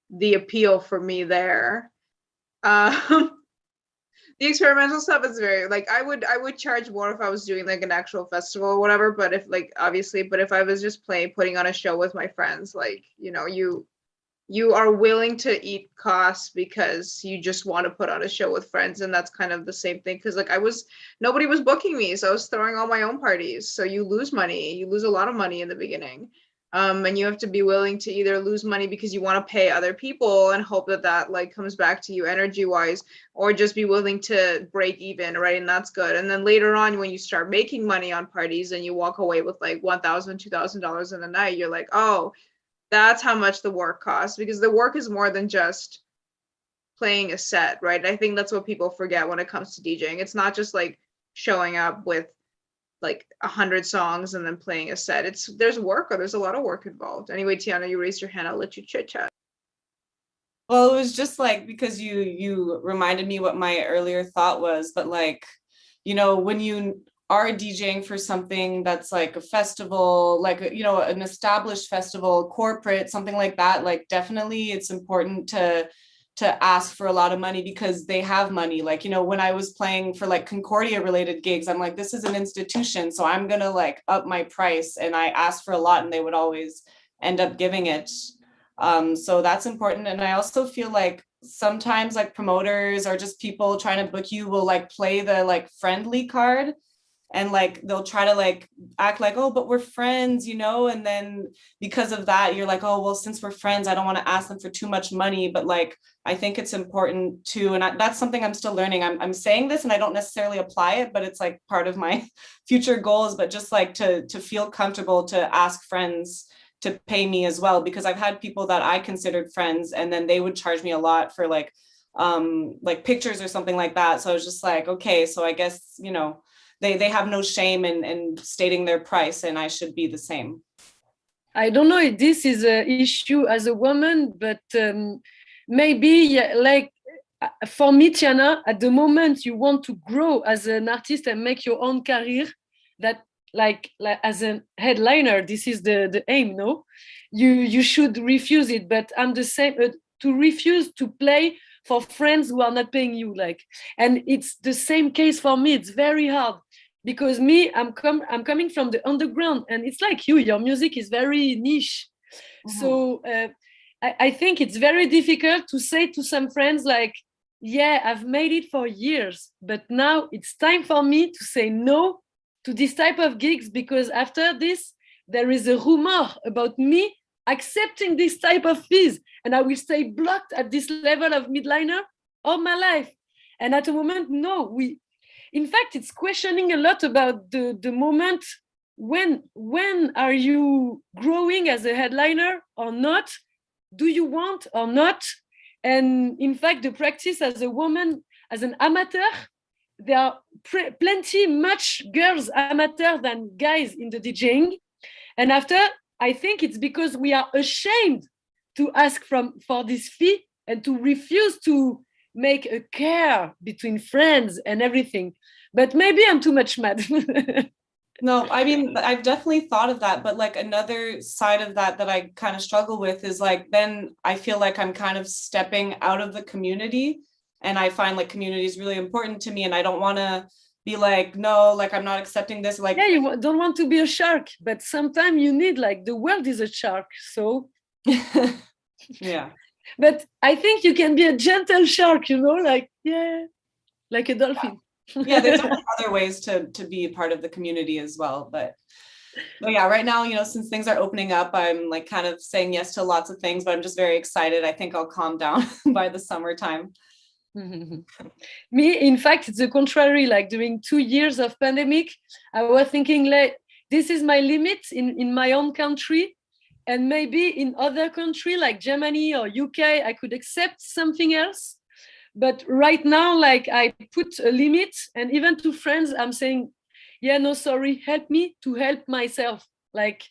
the appeal for me there. The experimental stuff is very like I would charge more if I was doing like an actual festival or whatever, but if like obviously, but if I was just putting on a show with my friends, like you are willing to eat costs because you just want to put on a show with friends. And that's kind of the same thing, because like nobody was booking me, so I was throwing all my own parties. So you lose money, you lose a lot of money in the beginning. And you have to be willing to either lose money because you want to pay other people and hope that like comes back to you energy wise, or just be willing to break even, right? And that's good. And then later on, when you start making money on parties and you walk away with like $1,000, $2,000 in a night, you're like, oh, that's how much the work costs, because the work is more than just playing a set, right? I think that's what people forget when it comes to DJing. It's not just like showing up with like 100 songs and then playing a set. There's a lot of work involved. Anyway, Tiana, you raised your hand. I'll let you chit chat. Well, it was just like, because you reminded me what my earlier thought was, but like, when you are DJing for something that's like a festival, like, an established festival, corporate, something like that, like definitely it's important to ask for a lot of money because they have money. Like, when I was playing for like Concordia related gigs, I'm like, this is an institution, so I'm gonna like up my price, and I asked for a lot and they would always end up giving it. So that's important. And I also feel like sometimes like promoters or just people trying to book you will like play the like friendly card. and like they'll try to like act like, oh, but we're friends, you know, and then because of that you're like, oh well, since we're friends I don't want to ask them for too much money. But like I think it's important too, and that's something I'm still learning. I'm saying this and I don't necessarily apply it, but it's like part of my future goals, but just like to feel comfortable to ask friends to pay me as well, because I've had people that I considered friends and then they would charge me a lot for like pictures or something like that. So I was just like, okay, so I guess, you know, they have no shame in stating their price, and I should be the same. I don't know if this is an issue as a woman, but maybe yeah, like for me, Tiana, at the moment you want to grow as an artist and make your own career, that like as a headliner, this is the aim, no? You should refuse it, but I'm the same, to refuse to play for friends who are not paying you, like, and it's the same case for me. It's very hard because me, I'm coming from the underground, and it's like your music is very niche. So I think it's very difficult to say to some friends like, yeah, I've made it for years, but now it's time for me to say no to this type of gigs, because after this there is a rumor about me accepting this type of fees, and I will stay blocked at this level of midliner all my life. And at the moment, no, in fact, it's questioning a lot about the moment. When are you growing as a headliner or not? Do you want or not? And in fact, the practice as a woman, as an amateur, there are plenty much girls amateur than guys in the DJing. And after, I think it's because we are ashamed to ask for this fee and to refuse to make a care between friends and everything. But maybe I'm too much mad. No, I mean, I've definitely thought of that, but like another side of that I kind of struggle with is like, then I feel like I'm kind of stepping out of the community, and I find like community is really important to me, and I don't want to be like, no, like I'm not accepting this. Like, yeah, you don't want to be a shark, but sometimes you need, like, the world is a shark, so yeah. But I think you can be a gentle shark, you know, like, yeah, like a dolphin. Yeah, there's other ways to be a part of the community as well, but yeah, right now, you know, since things are opening up, I'm like kind of saying yes to lots of things, but I'm just very excited. I think I'll calm down by the summertime. Me, in fact, it's the contrary. Like during 2 years of pandemic, I was thinking like, this is my limit in my own country, and maybe in other country like Germany or UK, I could accept something else. But right now, like, I put a limit, and even to friends, I'm saying, yeah, no, sorry, help me to help myself. Like,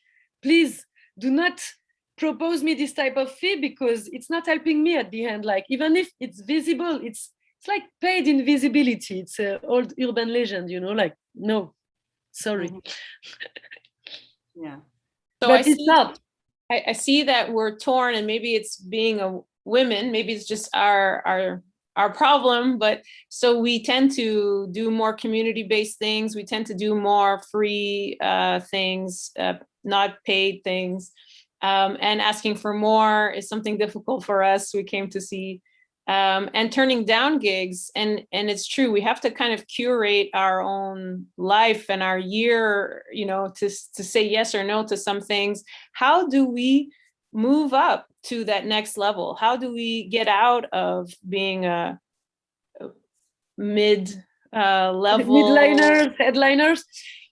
please do not propose me this type of fee, because it's not helping me at the end. Like, even if it's visible, it's like paid invisibility. It's an old urban legend, you know, like, no, sorry. Yeah. So But it's not. I see that we're torn, and maybe it's being a women, maybe it's just our problem, but so we tend to do more community-based things. We tend to do more free things, not paid things, and asking for more is something difficult for us. We came to see, and turning down gigs, and it's true, we have to kind of curate our own life and our year, you know, to say yes or no to some things. How do we move up to that next level? How do we get out of being a mid level midliners, headliners?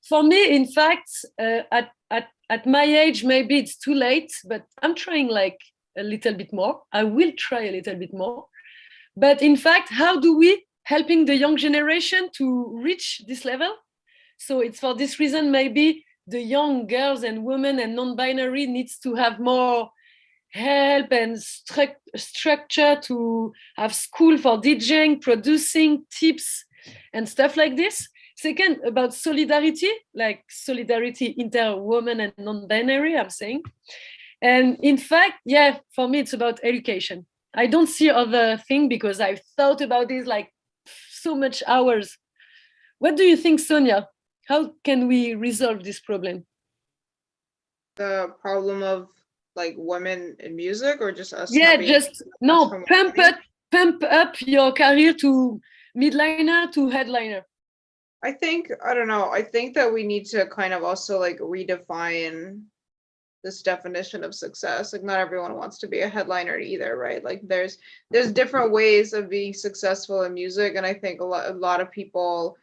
For me, in fact, at my age, maybe it's too late, but I'm trying like a little bit more. I will try a little bit more. But in fact, how do we helping the young generation to reach this level? So it's for this reason, maybe the young girls and women and non-binary needs to have more help and structure, to have school for DJing, producing, tips and stuff like this. Second, about solidarity, like solidarity inter-woman and non-binary, I'm saying. And in fact, yeah, for me, it's about education. I don't see other thing, because I've thought about this like so much hours. What do you think, Sonia? How can we resolve this problem? The problem of like women in music, or just us? Yeah, just no, pump up your career to midliner to headliner. I think, I don't know, I think that we need to kind of also like redefine this definition of success. Like not everyone wants to be a headliner either, right? Like there's different ways of being successful in music, and I think a lot of people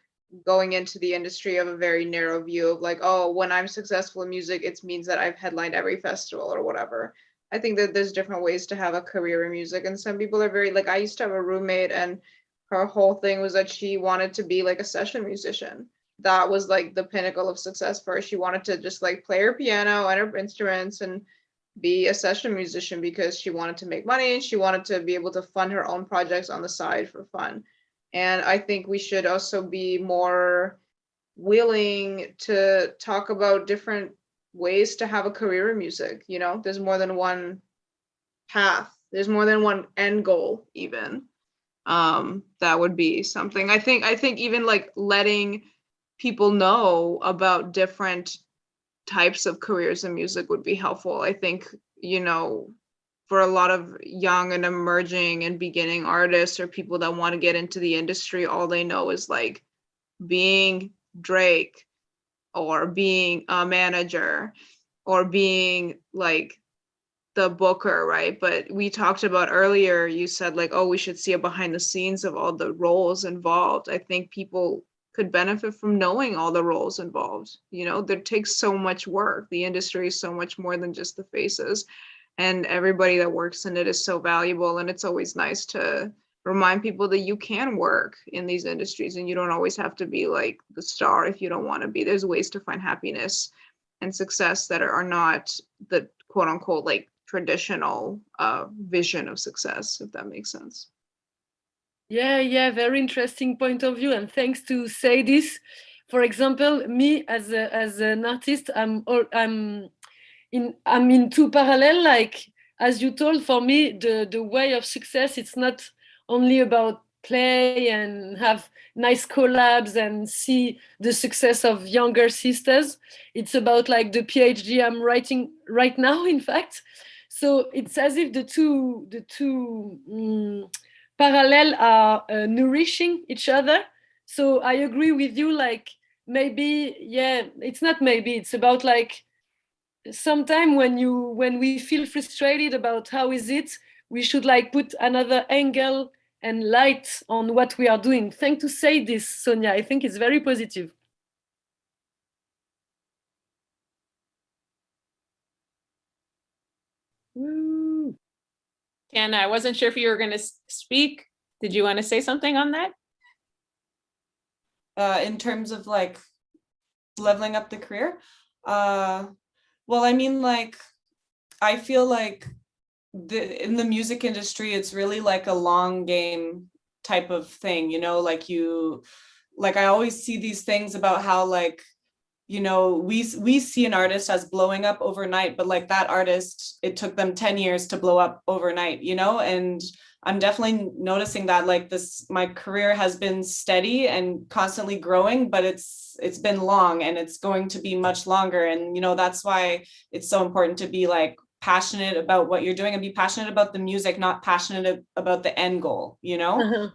going into the industry have a very narrow view of like, oh, when I'm successful in music, it means that I've headlined every festival or whatever. I think that there's different ways to have a career in music, and some people are very like, I used to have a roommate, and her whole thing was that she wanted to be like a session musician. That was like the pinnacle of success for her. She wanted to just like play her piano and her instruments and be a session musician because she wanted to make money. She wanted to be able to fund her own projects on the side for fun. And I think we should also be more willing to talk about different ways to have a career in music. You know, there's more than one path, there's more than one end goal, even. That would be something. I think even like letting people know about different types of careers in music would be helpful. I think, you know, for a lot of young and emerging and beginning artists or people that want to get into the industry, all they know is like being Drake or being a manager or being like the booker, right? But we talked about earlier, you said like, oh, we should see a behind the scenes of all the roles involved. I think people could benefit from knowing all the roles involved. You know, there takes so much work. The industry is so much more than just the faces, and everybody that works in it is so valuable. And it's always nice to remind people that you can work in these industries and you don't always have to be like the star if you don't want to be. There's ways to find happiness and success that are not the quote unquote like traditional vision of success, if that makes sense. Yeah, very interesting point of view, and thanks to say this. For example, me as an artist, I'm in two parallel. Like as you told, for me, the way of success, it's not only about play and have nice collabs and see the success of younger sisters. It's about like the PhD I'm writing right now, in fact. So it's as if the two parallel are nourishing each other. So I agree with you, like maybe, yeah, it's not maybe, it's about like sometime when we feel frustrated about how is it, we should like put another angle and light on what we are doing. Thank to say this, Sonia. I think it's very positive. Woo. Tiana, I wasn't sure if you were going to speak. Did you want to say something on that? In terms of like leveling up the career? Well, I mean, like, I feel like in the music industry, it's really like a long game type of thing, you know, like I always see these things about how like, you know, we see an artist as blowing up overnight, but like that artist, it took them 10 years to blow up overnight, you know? And I'm definitely noticing that like my career has been steady and constantly growing, but it's been long and it's going to be much longer. And, you know, that's why it's so important to be like passionate about what you're doing and be passionate about the music, not passionate about the end goal, you know? Uh-huh.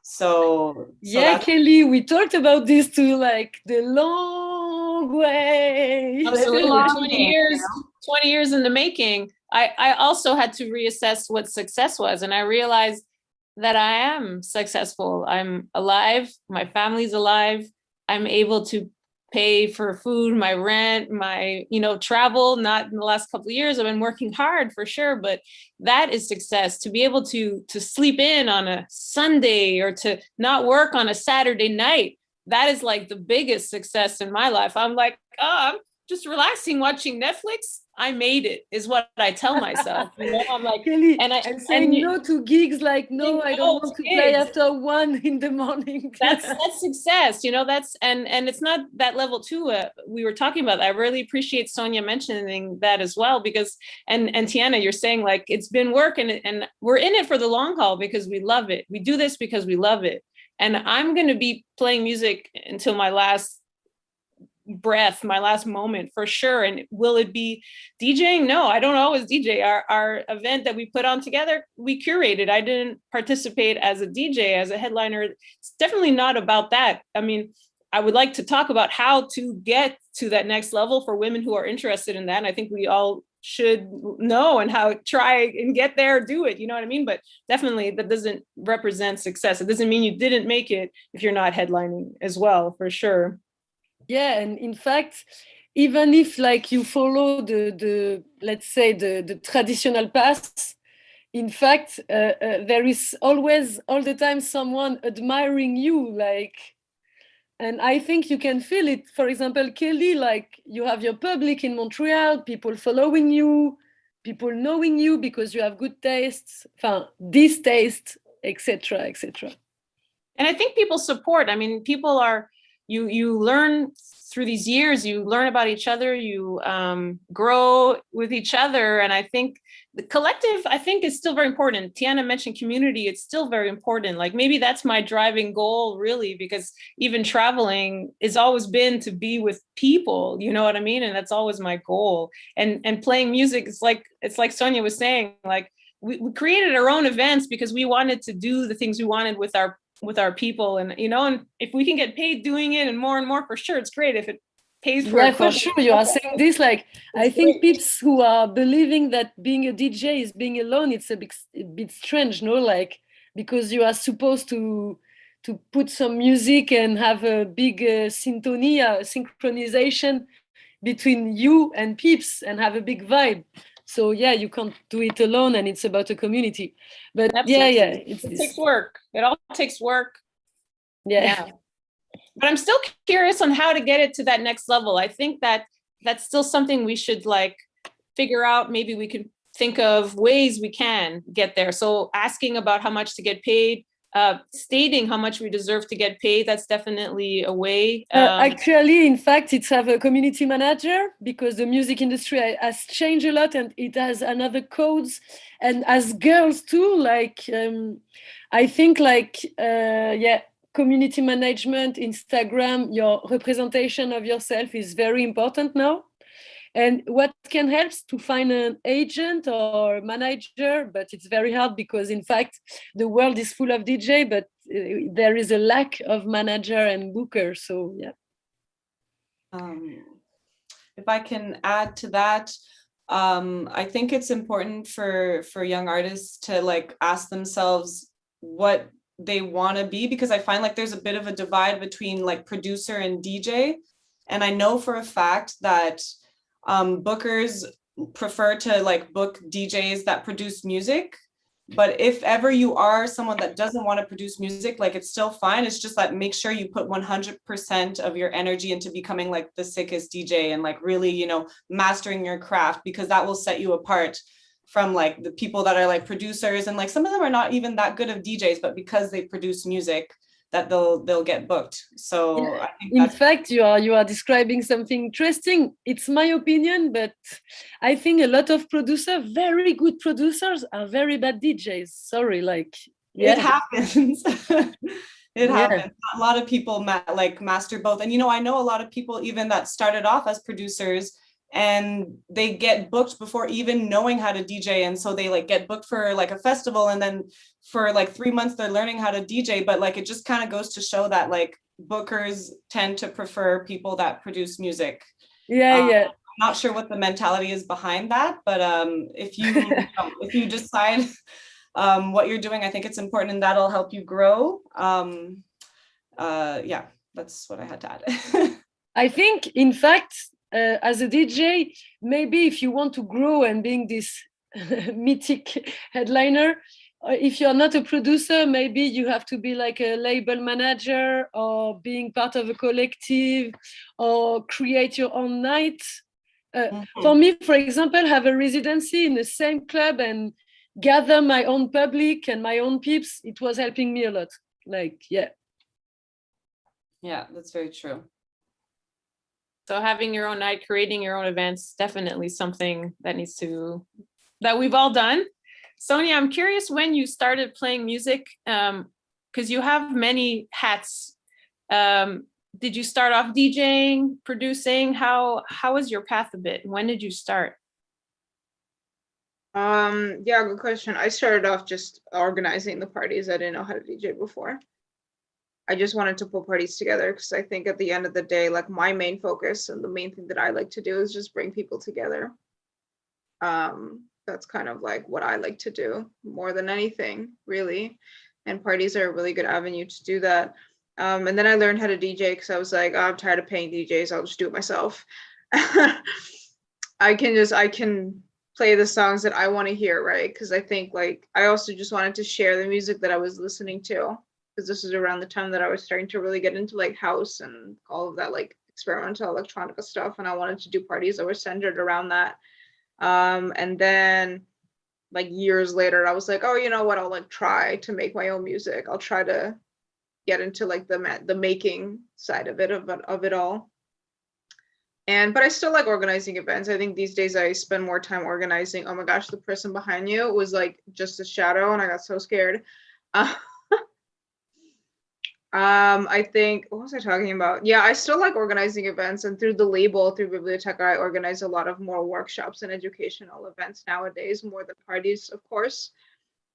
So yeah, Kelly, we talked about this too, like the long way. Absolutely. Long 20 game, years, you know? 20 years in the making. I also had to reassess what success was, and I realized that I am successful. I'm alive, my family's alive. I'm able to pay for food, my rent, my, you know, travel. Not in the last couple of years, I've been working hard for sure, but that is success. To be able to sleep in on a Sunday or to not work on a Saturday night, that is like the biggest success in my life. I'm like, oh, I'm just relaxing, watching Netflix. I made it, is what I tell myself. You know, I'm like, Kelly, and saying no to gigs, like no, I don't want to play after 1 in the morning. That's success, you know. That's and it's not that level two. We were talking about that. I really appreciate Sonia mentioning that as well, because and Tiana, you're saying like it's been work and we're in it for the long haul because we love it. We do this because we love it. And I'm going to be playing music until my last breath, my last moment for sure. And will it be DJing? No, I don't always DJ. Our event that we put on together, we curated. I didn't participate as a DJ, as a headliner. It's definitely not about that. I mean, I would like to talk about how to get to that next level for women who are interested in that. And I think we all should know and how try and get there, do it, you know what I mean? But definitely that doesn't represent success. It doesn't mean you didn't make it if you're not headlining as well, for sure. Yeah, and in fact, even if like you follow the let's say the traditional path, in fact, there is always all the time someone admiring you, like, and I think you can feel it. For example, Kelly, like you have your public in Montreal, people following you, people knowing you because you have good tastes, this taste, etc., etc. And I think people support. I mean, people are, you learn through these years, you learn about each other, you grow with each other. And I think the collective, I think, is still very important. Tiana mentioned community, it's still very important. Like maybe that's my driving goal, really, because even traveling has always been to be with people, you know what I mean? And that's always my goal. And playing music, it's like Sonia was saying, like we created our own events because we wanted to do the things we wanted with our people, and you know, and if we can get paid doing it and more, for sure, it's great. If it pays for yeah, for sure, you are saying this, like I think people who are believing that being a DJ is being alone, it's a bit strange, no? Like because you are supposed to put some music and have a big synchronization between you and peeps and have a big vibe. So yeah, you can't do it alone, and it's about a community. But Absolutely. It's it takes work. It all takes work. Yeah. But I'm still curious on how to get it to that next level. I think that that's still something we should like figure out. Maybe we can think of ways we can get there. So asking about how much to get paid, stating how much we deserve to get paid, that's definitely a way. Actually, in fact, it's have a community manager because the music industry has changed a lot and it has another codes. And as girls too, like I think like community management, Instagram, your representation of yourself is very important now. And what can help to find an agent or manager, but it's very hard because in fact the world is full of DJ, but there is a lack of manager and booker. So yeah. If I can add to that, I think it's important for young artists to like ask themselves what they want to be, because I find like there's a bit of a divide between like producer and DJ. And I know for a fact that bookers prefer to like book DJs that produce music. But if ever you are someone that doesn't want to produce music, like it's still fine. It's just that make sure you put 100% of your energy into becoming like the sickest DJ and like really, you know, mastering your craft, because that will set you apart from like the people that are like producers, and like some of them are not even that good of DJs, but because they produce music, that they'll get booked. So yeah. I think in fact, you are describing something interesting. It's my opinion, but I think a lot of producers, very good producers, are very bad DJs. Sorry, like it happens. It happens. A lot of people master both. And you know, I know a lot of people even that started off as producers and they get booked before even knowing how to DJ. And so they like get booked for like a festival, and then for like 3 months they're learning how to DJ. But like it just kind of goes to show that like bookers tend to prefer people that produce music. I'm not sure what the mentality is behind that, but if you if you decide what you're doing, I think it's important, and that'll help you grow. Yeah, that's what I had to add. I think, in fact, as a DJ, maybe if you want to grow and being this mythic headliner, if you're not a producer, maybe you have to be like a label manager or being part of a collective or create your own night. For me, for example, have a residency in the same club and gather my own public and my own peeps. It was helping me a lot. Like, yeah. Yeah, that's very true. So having your own night, creating your own events, definitely something that we've all done. Sonia, I'm curious when you started playing music, because you have many hats. Did you start off DJing, producing? How was your path a bit? When did you start? Yeah, good question. I started off just organizing the parties. I didn't know how to DJ before. I just wanted to put parties together because I think at the end of the day, like my main focus and the main thing that I like to do is just bring people together. That's kind of like what I like to do more than anything, really. And parties are a really good avenue to do that. And then I learned how to DJ because I was like, oh, I'm tired of paying DJs. I'll just do it myself. I can play the songs that I want to hear, right? Because I think like I also just wanted to share the music that I was listening to, because this is around the time that I was starting to really get into like house and all of that like experimental electronica stuff, and I wanted to do parties that were centered around that. And then like years later, I was like, oh, you know what? I'll like try to make my own music. I'll try to get into like the making side of it all. But I still like organizing events. I think these days I spend more time organizing. Oh my gosh, the person behind you was like just a shadow, and I got so scared. I think, what was I talking about? Yeah, I still like organizing events, and through the label, through Biblioteca, I organize a lot of more workshops and educational events nowadays, more than parties, of course.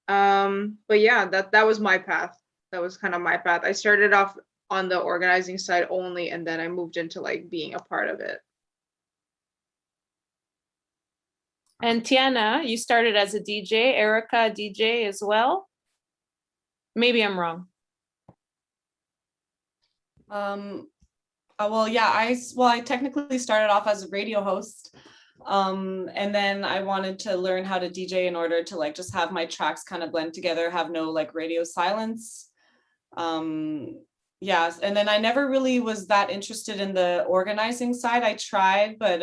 But yeah, that was my path. That was kind of my path. I started off on the organizing side only, and then I moved into like being a part of it. And Tiana, you started as a DJ, Erica, DJ as well? Maybe I'm wrong. Well, yeah, I technically started off as a radio host. And then I wanted to learn how to DJ in order to like just have my tracks kind of blend together, have no like radio silence. Yeah, and then I never really was that interested in the organizing side. I tried, but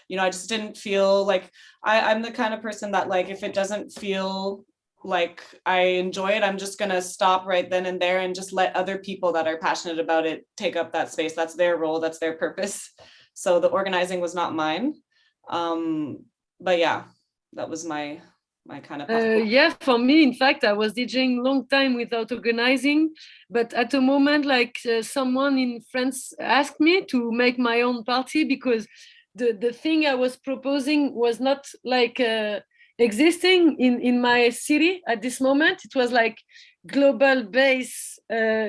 you know, I just didn't feel like I'm the kind of person that like if it doesn't feel like I enjoy it, I'm just gonna stop right then and there and just let other people that are passionate about it take up that space. That's their role, that's their purpose. So the organizing was not mine. But yeah, that was my kind of yeah, for me, in fact, I was DJing long time without organizing, but at a moment, like someone in France asked me to make my own party because the thing I was proposing was not like existing in my city at this moment. It was like global bass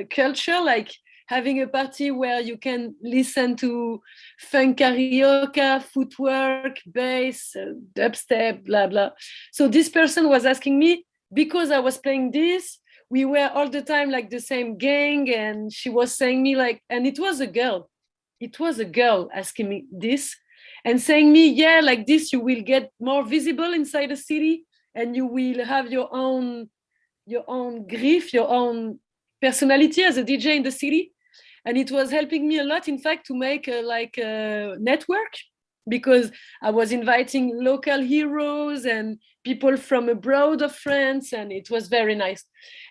culture, like having a party where you can listen to funk karaoke, footwork, bass, dubstep, blah, blah. So this person was asking me, because I was playing this, we were all the time like the same gang, and she was saying me like, and it was a girl asking me this and saying me, yeah, like this, you will get more visible inside the city and you will have your own grief, your own personality as a DJ in the city. And it was helping me a lot, in fact, to make a network, because I was inviting local heroes and people from abroad of France, and it was very nice.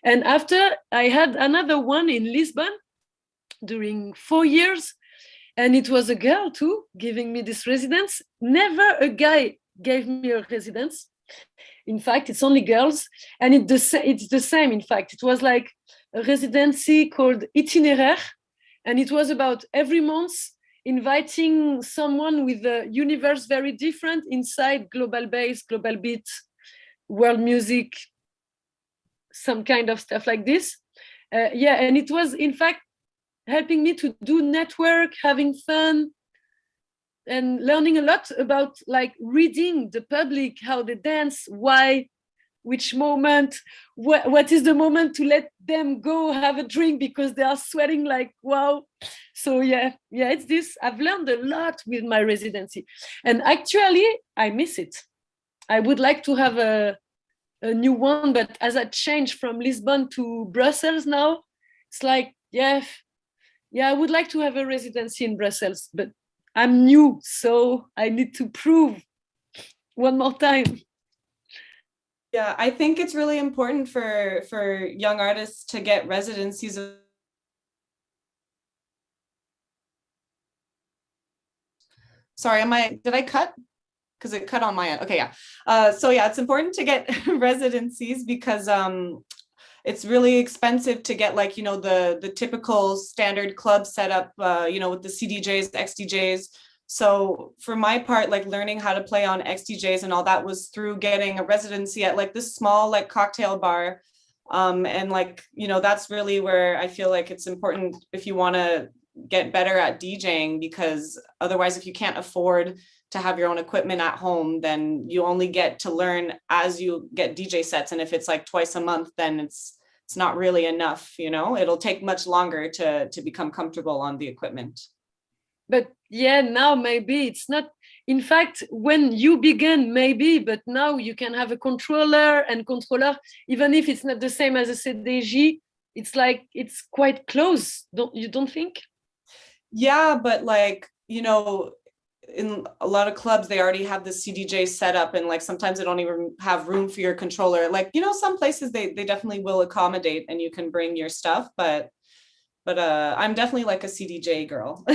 And after, I had another one in Lisbon during 4 years, and it was a girl too, giving me this residence. Never a guy gave me a residence. In fact, it's only girls, and it's the same, in fact. It was like a residency called Itinéraire, and it was about every month inviting someone with a universe very different inside global bass, global beat, world music, some kind of stuff like this. Yeah, and it was, in fact, helping me to do network, having fun, and learning a lot about like reading the public, how they dance, why, which moment, what is the moment to let them go have a drink because they are sweating like wow. So yeah, it's this. I've learned a lot with my residency, and actually I miss it. I would like to have a new one, but as I changed from Lisbon to Brussels now, it's like yeah, I would like to have a residency in Brussels, but I'm new, so I need to prove one more time. Yeah, I think it's really important for young artists to get residencies. Sorry, did I cut? Because it cut on my end. Okay, yeah. So yeah, it's important to get residencies because it's really expensive to get like, you know, the typical standard club setup, you know, with the CDJs, XDJs. So for my part, like learning how to play on XDJs and all that was through getting a residency at like this small like cocktail bar And like, that's really where I feel like it's important if you want to get better at DJing, because otherwise, if you can't afford to have your own equipment at home, then you only get to learn as you get DJ sets. And if it's like twice a month, then it's not really enough, it'll take much longer to become comfortable on the equipment. But yeah, now maybe it's not, in fact, when you began, maybe, but now you can have a controller, even if it's not the same as a CDJ, it's like, it's quite close. You don't think? Yeah, but like, in a lot of clubs, they already have the CDJ set up, and like sometimes they don't even have room for your controller. Like, some places they definitely will accommodate and you can bring your stuff, but I'm definitely like a CDJ girl.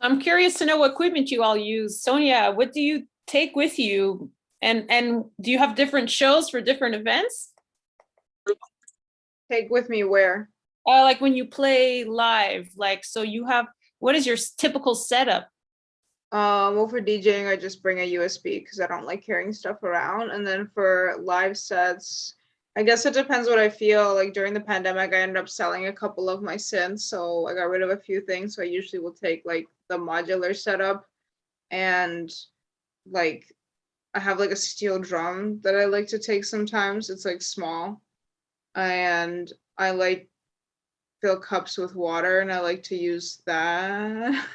I'm curious to know what equipment you all use. Sonia, what do you take with you? And do you have different shows for different events? Take with me where? Like when you play live, like, so you have, what is your typical setup? Well, for DJing, I just bring a USB because I don't like carrying stuff around. And then for live sets, I guess it depends what I feel. Like during the pandemic, I ended up selling a couple of my synths, so I got rid of a few things. So I usually will take like the modular setup, and like I have like a steel drum that I like to take sometimes. It's like small, and I like fill cups with water, and I like to use that.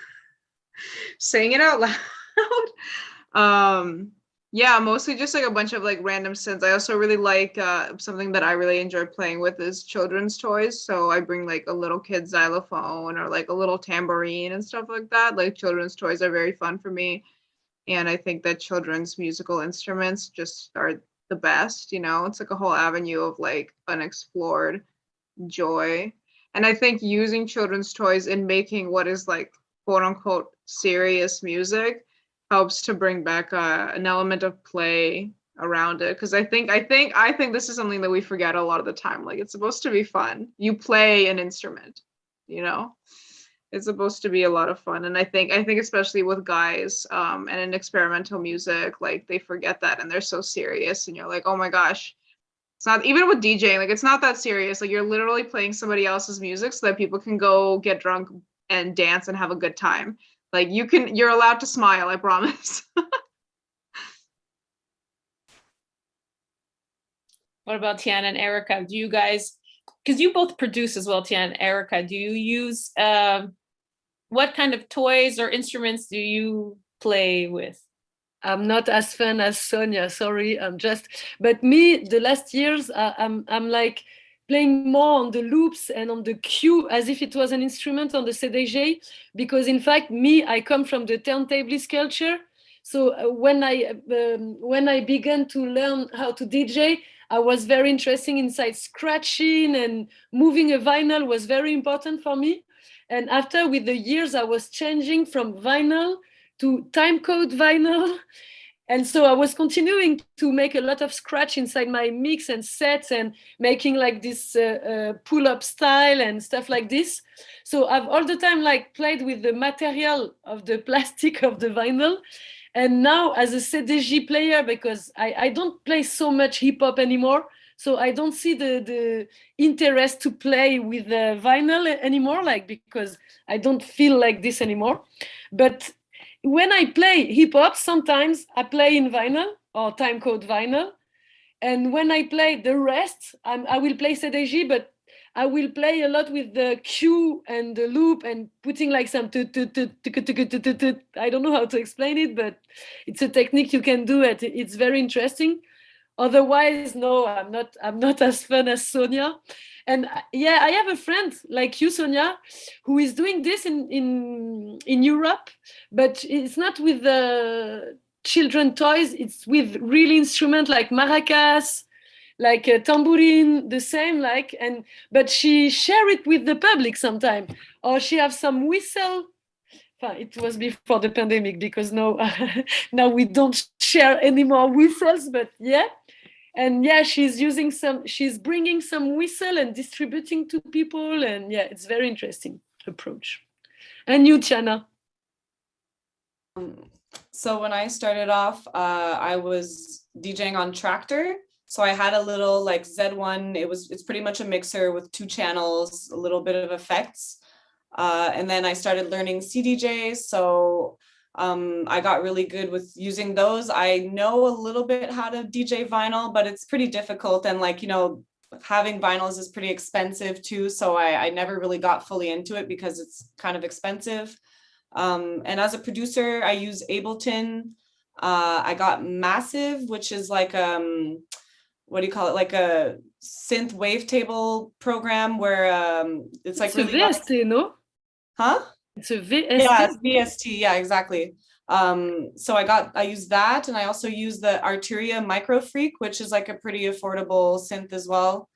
Saying it out loud. Yeah, mostly just like a bunch of like random synths. I also really like something that I really enjoy playing with is children's toys. So I bring like a little kid xylophone or like a little tambourine and stuff like that. Like children's toys are very fun for me. And I think that children's musical instruments just are the best, it's like a whole avenue of like unexplored joy. And I think using children's toys in making what is like quote unquote serious music helps to bring back an element of play around it, because I think this is something that we forget a lot of the time. Like, it's supposed to be fun. You play an instrument, it's supposed to be a lot of fun. And I think especially with guys and in experimental music, like they forget that and they're so serious, and you're like, oh my gosh, it's not, even with DJing, like it's not that serious. Like you're literally playing somebody else's music so that people can go get drunk and dance and have a good time. Like you're allowed to smile, I promise. What about Tiana and Erica? Do you guys, because you both produce as well, Tiana and Erica, do you use, what kind of toys or instruments do you play with? I'm not as fun as Sonia, sorry. But me, the last years, I'm like playing more on the loops and on the cue as if it was an instrument on the CDJ, because in fact, I come from the turntablist culture. So when I began to learn how to DJ, I was very interested inside scratching, and moving a vinyl was very important for me. And after, with the years, I was changing from vinyl to time code vinyl. And so I was continuing to make a lot of scratch inside my mix and sets, and making like this pull-up style and stuff like this. So I've all the time like played with the material of the plastic of the vinyl. And now as a CDJ player, because I don't play so much hip hop anymore, so I don't see the interest to play with the vinyl anymore, like, because I don't feel like this anymore. But when I play hip hop, sometimes I play in vinyl or time code vinyl. And when I play the rest, I will play CDJ, but I will play a lot with the cue and the loop, and putting like some I don't know how to explain it, but it's a technique you can do it. It's very interesting. Otherwise, no, I'm not as fun as Sonia. And yeah, I have a friend like you, Sonia, who is doing this in Europe, but it's not with the children toys. It's with real instruments like maracas, like a tambourine, the same, like, but she share it with the public sometime, or she have some whistle. It was before the pandemic, because now we don't share any more whistles, but yeah. And yeah, she's bringing some whistle and distributing to people. And yeah, it's very interesting approach. And you, Tiana? So when I started off, I was DJing on Tractor. So I had a little like Z1. It's pretty much a mixer with 2 channels, a little bit of effects. And then I started learning CDJs. So I got really good with using those. I know a little bit how to DJ vinyl, but it's pretty difficult. And like, you know, having vinyls is pretty expensive too. So I never really got fully into it because it's kind of expensive. And as a producer, I use Ableton. I got Massive, which is like, what do you call it? Like a synth wavetable program where it's like It's really a VST, no? Huh? It's a VST. Yeah, it's VST. Yeah, exactly. So I use that, and I also use the Arturia Micro Freak, which is like a pretty affordable synth as well.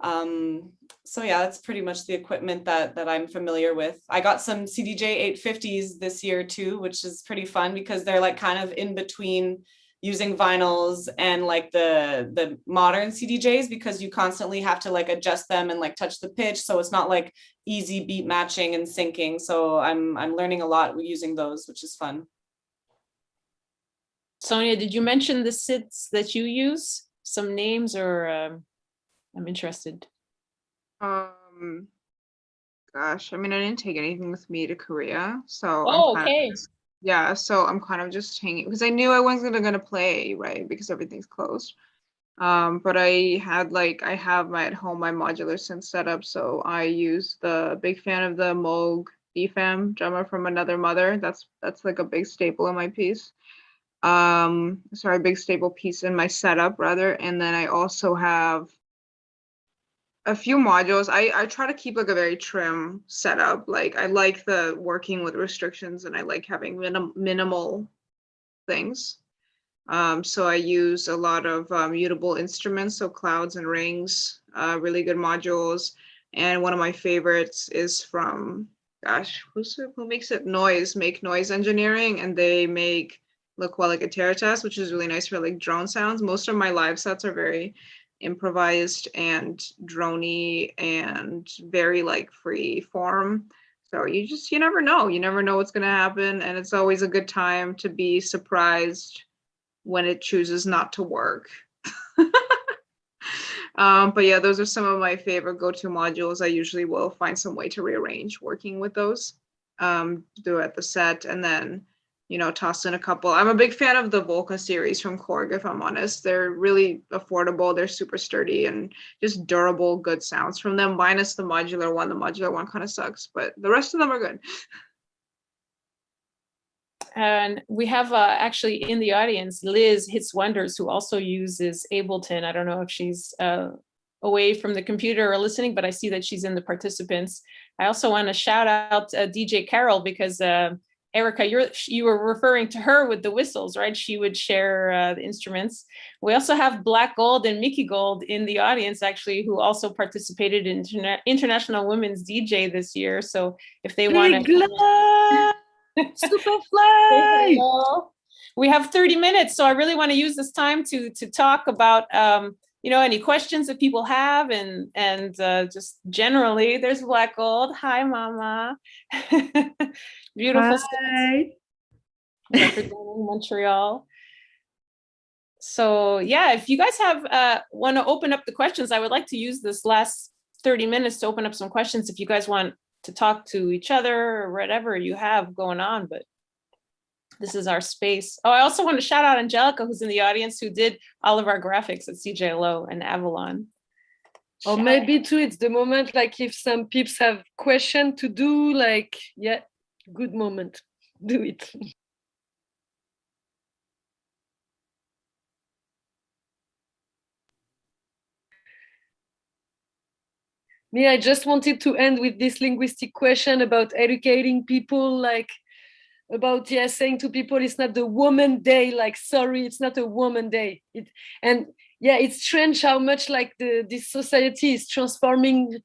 So yeah, that's pretty much the equipment that I'm familiar with. I got some CDJ 850s this year too, which is pretty fun because they're like kind of in between using vinyls and like the modern CDJs, because you constantly have to like adjust them and like touch the pitch. So it's not like easy beat matching and syncing. So I'm learning a lot using those, which is fun. Sonia, did you mention the synths that you use? Some names, or I'm interested. Gosh, I mean, I didn't take anything with me to Korea, so Oh, I'm okay. yeah, so I'm kind of just hanging because I knew I wasn't gonna play, right? Because everything's closed. But I have at home my modular synth setup, so I use the big fan of the Moog DFAM drummer from Another Mother. That's like a big staple in my piece. Sorry, big staple piece in my setup rather. And then I also have a few modules. I try to keep like a very trim setup. Like I like the working with restrictions, and I like having minimal things. So I use a lot of mutable instruments, so clouds and rings, really good modules. And one of my favorites is from, gosh, who makes it? Make Noise Engineering, and they make Loquelic Test, which is really nice for like drone sounds. Most of my live sets are very improvised and droney and very like free form. So you never know. You never know what's gonna happen, and it's always a good time to be surprised when it chooses not to work. But yeah, those are some of my favorite go-to modules. I usually will find some way to rearrange working with those, do at the set, and then, you know, toss in a couple. I'm a big fan of the Volca series from Korg, if I'm honest. They're really affordable. They're super sturdy and just durable, good sounds from them, minus the modular one. The modular one kind of sucks, but the rest of them are good. And we have actually in the audience, Liz Hits Wonders, who also uses Ableton. I don't know if she's away from the computer or listening, but I see that she's in the participants. I also want to shout out DJ Carol, because Erica, you were referring to her with the whistles, right? She would share the instruments. We also have Black Gold and Mickey Gold in the audience, actually, who also participated in International Women's DJ this year. So if they want to... Superfly. We have 30 minutes, so I really want to use this time to talk about you know, any questions that people have, and just generally. There's Black Gold. Hi, Mama. Beautiful. Hi. Representing Montreal. So yeah, if you guys have want to open up the questions, I would like to use this last 30 minutes to open up some questions if you guys want to talk to each other or whatever you have going on, but this is our space. Oh, I also want to shout out Angelica, who's in the audience, who did all of our graphics at CJLO and Avalon. Or maybe too, it's the moment, like if some peeps have question to do, like, yeah, good moment, do it. Me, I just wanted to end with this linguistic question about educating people, like about, yeah, saying to people, it's not the woman day, like, sorry, it's not a woman day. And yeah, it's strange how much like this society is transforming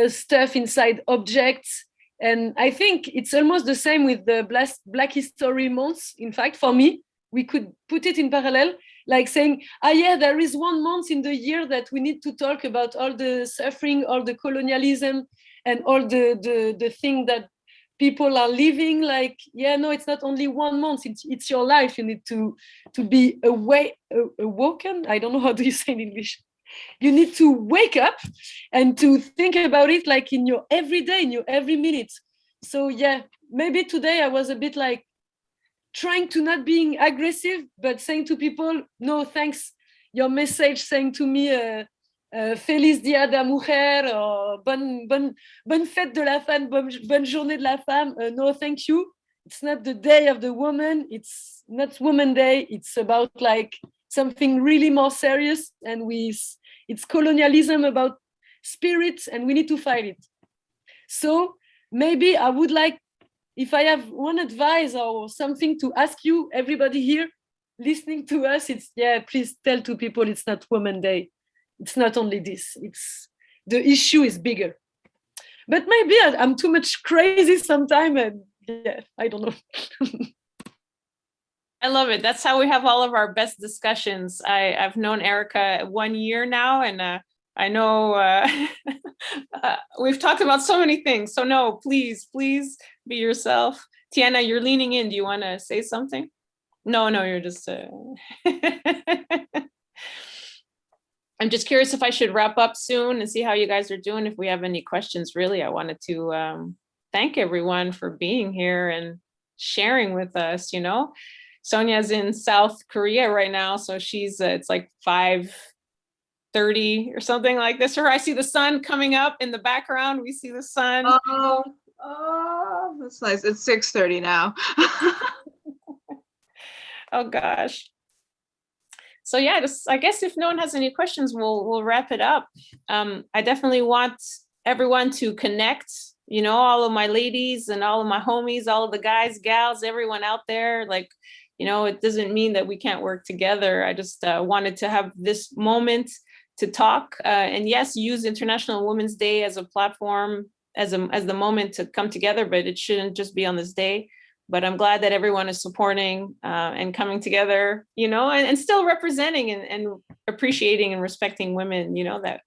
stuff inside objects. And I think it's almost the same with the Black History Month. In fact, for me, we could put it in parallel, like saying, yeah, there is 1 month in the year that we need to talk about all the suffering, all the colonialism, and all the thing that people are living like, yeah, no, it's not only 1 month, it's your life. You need to be awoken. I don't know how do you say in English. You need to wake up and to think about it like in your every day, in your every minute. So yeah, maybe today I was a bit like trying to not being aggressive, but saying to people, no, thanks. Your message saying to me, Feliz Dia de la Mujer, or bonne fête de la femme, bonne journée de la femme. No, thank you. It's not the day of the woman. It's not Woman Day. It's about like something really more serious. And it's colonialism about spirits, and we need to fight it. So maybe I would like, if I have one advice or something to ask you, everybody here listening to us, it's, yeah, please tell to people it's not Women's Day. It's not only this. It's the issue is bigger. But maybe I'm too much crazy sometimes, and yeah, I don't know. I love it. That's how we have all of our best discussions. I've known Erica 1 year now, and I know we've talked about so many things. So no, please be yourself. Tiana, you're leaning in. Do you want to say something? No, you're just. I'm just curious if I should wrap up soon and see how you guys are doing. If we have any questions, really, I wanted to thank everyone for being here and sharing with us. You know, Sonia's in South Korea right now, so she's it's like 5:30 or something like this. Or I see the sun coming up in the background. We see the sun. Oh, that's nice. It's 6:30 now. Oh gosh. So yeah, I guess if no one has any questions, we'll wrap it up. I definitely want everyone to connect. You know, all of my ladies and all of my homies, all of the guys, gals, everyone out there. Like, you know, it doesn't mean that we can't work together. I just wanted to have this moment to talk, and yes, use International Women's Day as a platform, as the moment to come together. But it shouldn't just be on this day. But I'm glad that everyone is supporting and coming together, you know, and still representing and appreciating and respecting women, you know, that.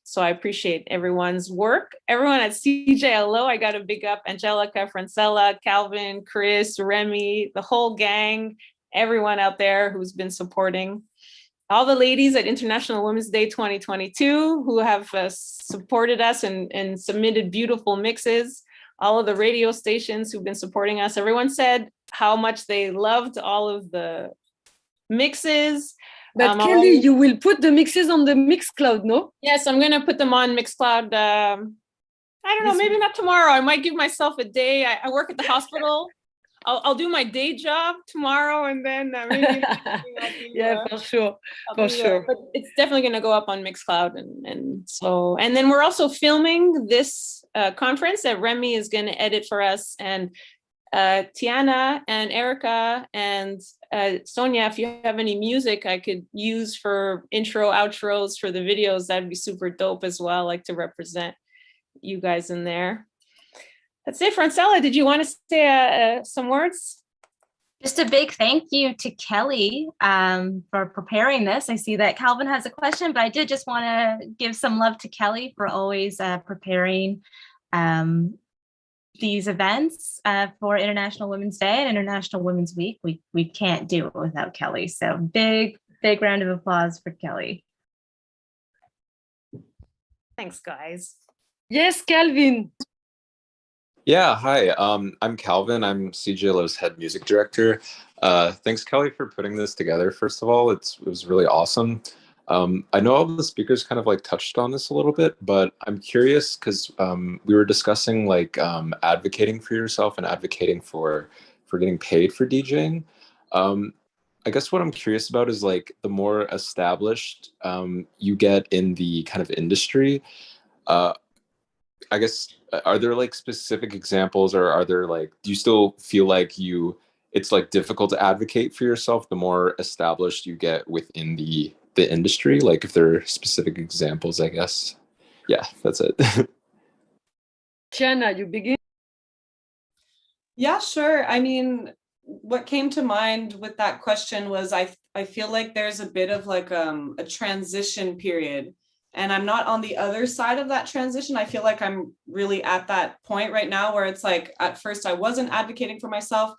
So I appreciate everyone's work. Everyone at CJLO, I got to big up Angelica, Francella, Calvin, Chris, Remy, the whole gang, everyone out there who's been supporting. All the ladies at International Women's Day 2022 who have supported us and submitted beautiful mixes. All of the radio stations who've been supporting us. Everyone said how much they loved all of the mixes. But Kelly, you will put the mixes on the Mixcloud, no? Yes, I'm gonna put them on Mixcloud. I don't know, maybe not tomorrow. I might give myself a day. I work at the hospital. I'll do my day job tomorrow, and then maybe yeah, for sure. But it's definitely going to go up on Mixcloud, and then we're also filming this conference that Remy is going to edit for us, and Tiana and Erica and Sonia, if you have any music I could use for intro, outros for the videos, that'd be super dope as well. I like to represent you guys in there. That's it. Francella, did you want to say some words? Just a big thank you to Kelly for preparing this. I see that Calvin has a question, but I did just want to give some love to Kelly for always preparing these events for International Women's Day and International Women's Week. We can't do it without Kelly. So big round of applause for Kelly. Thanks, guys. Yes, Calvin. Yeah, hi. I'm Calvin. I'm CJLO's head music director. Thanks, Kelly, for putting this together. First of all, it was really awesome. I know all the speakers kind of like touched on this a little bit, but I'm curious because we were discussing like advocating for yourself and advocating for getting paid for DJing. I guess what I'm curious about is like the more established you get in the kind of industry, I guess, are there like specific examples, or are there like, do you still feel like it's like difficult to advocate for yourself the more established you get within the industry? Like if there are specific examples, I guess. Yeah, that's it. Tiana, you begin. Yeah, sure. I mean, what came to mind with that question was I feel like there's a bit of like a transition period And I'm not on the other side of that transition. I feel like I'm really at that point right now where it's like, at first I wasn't advocating for myself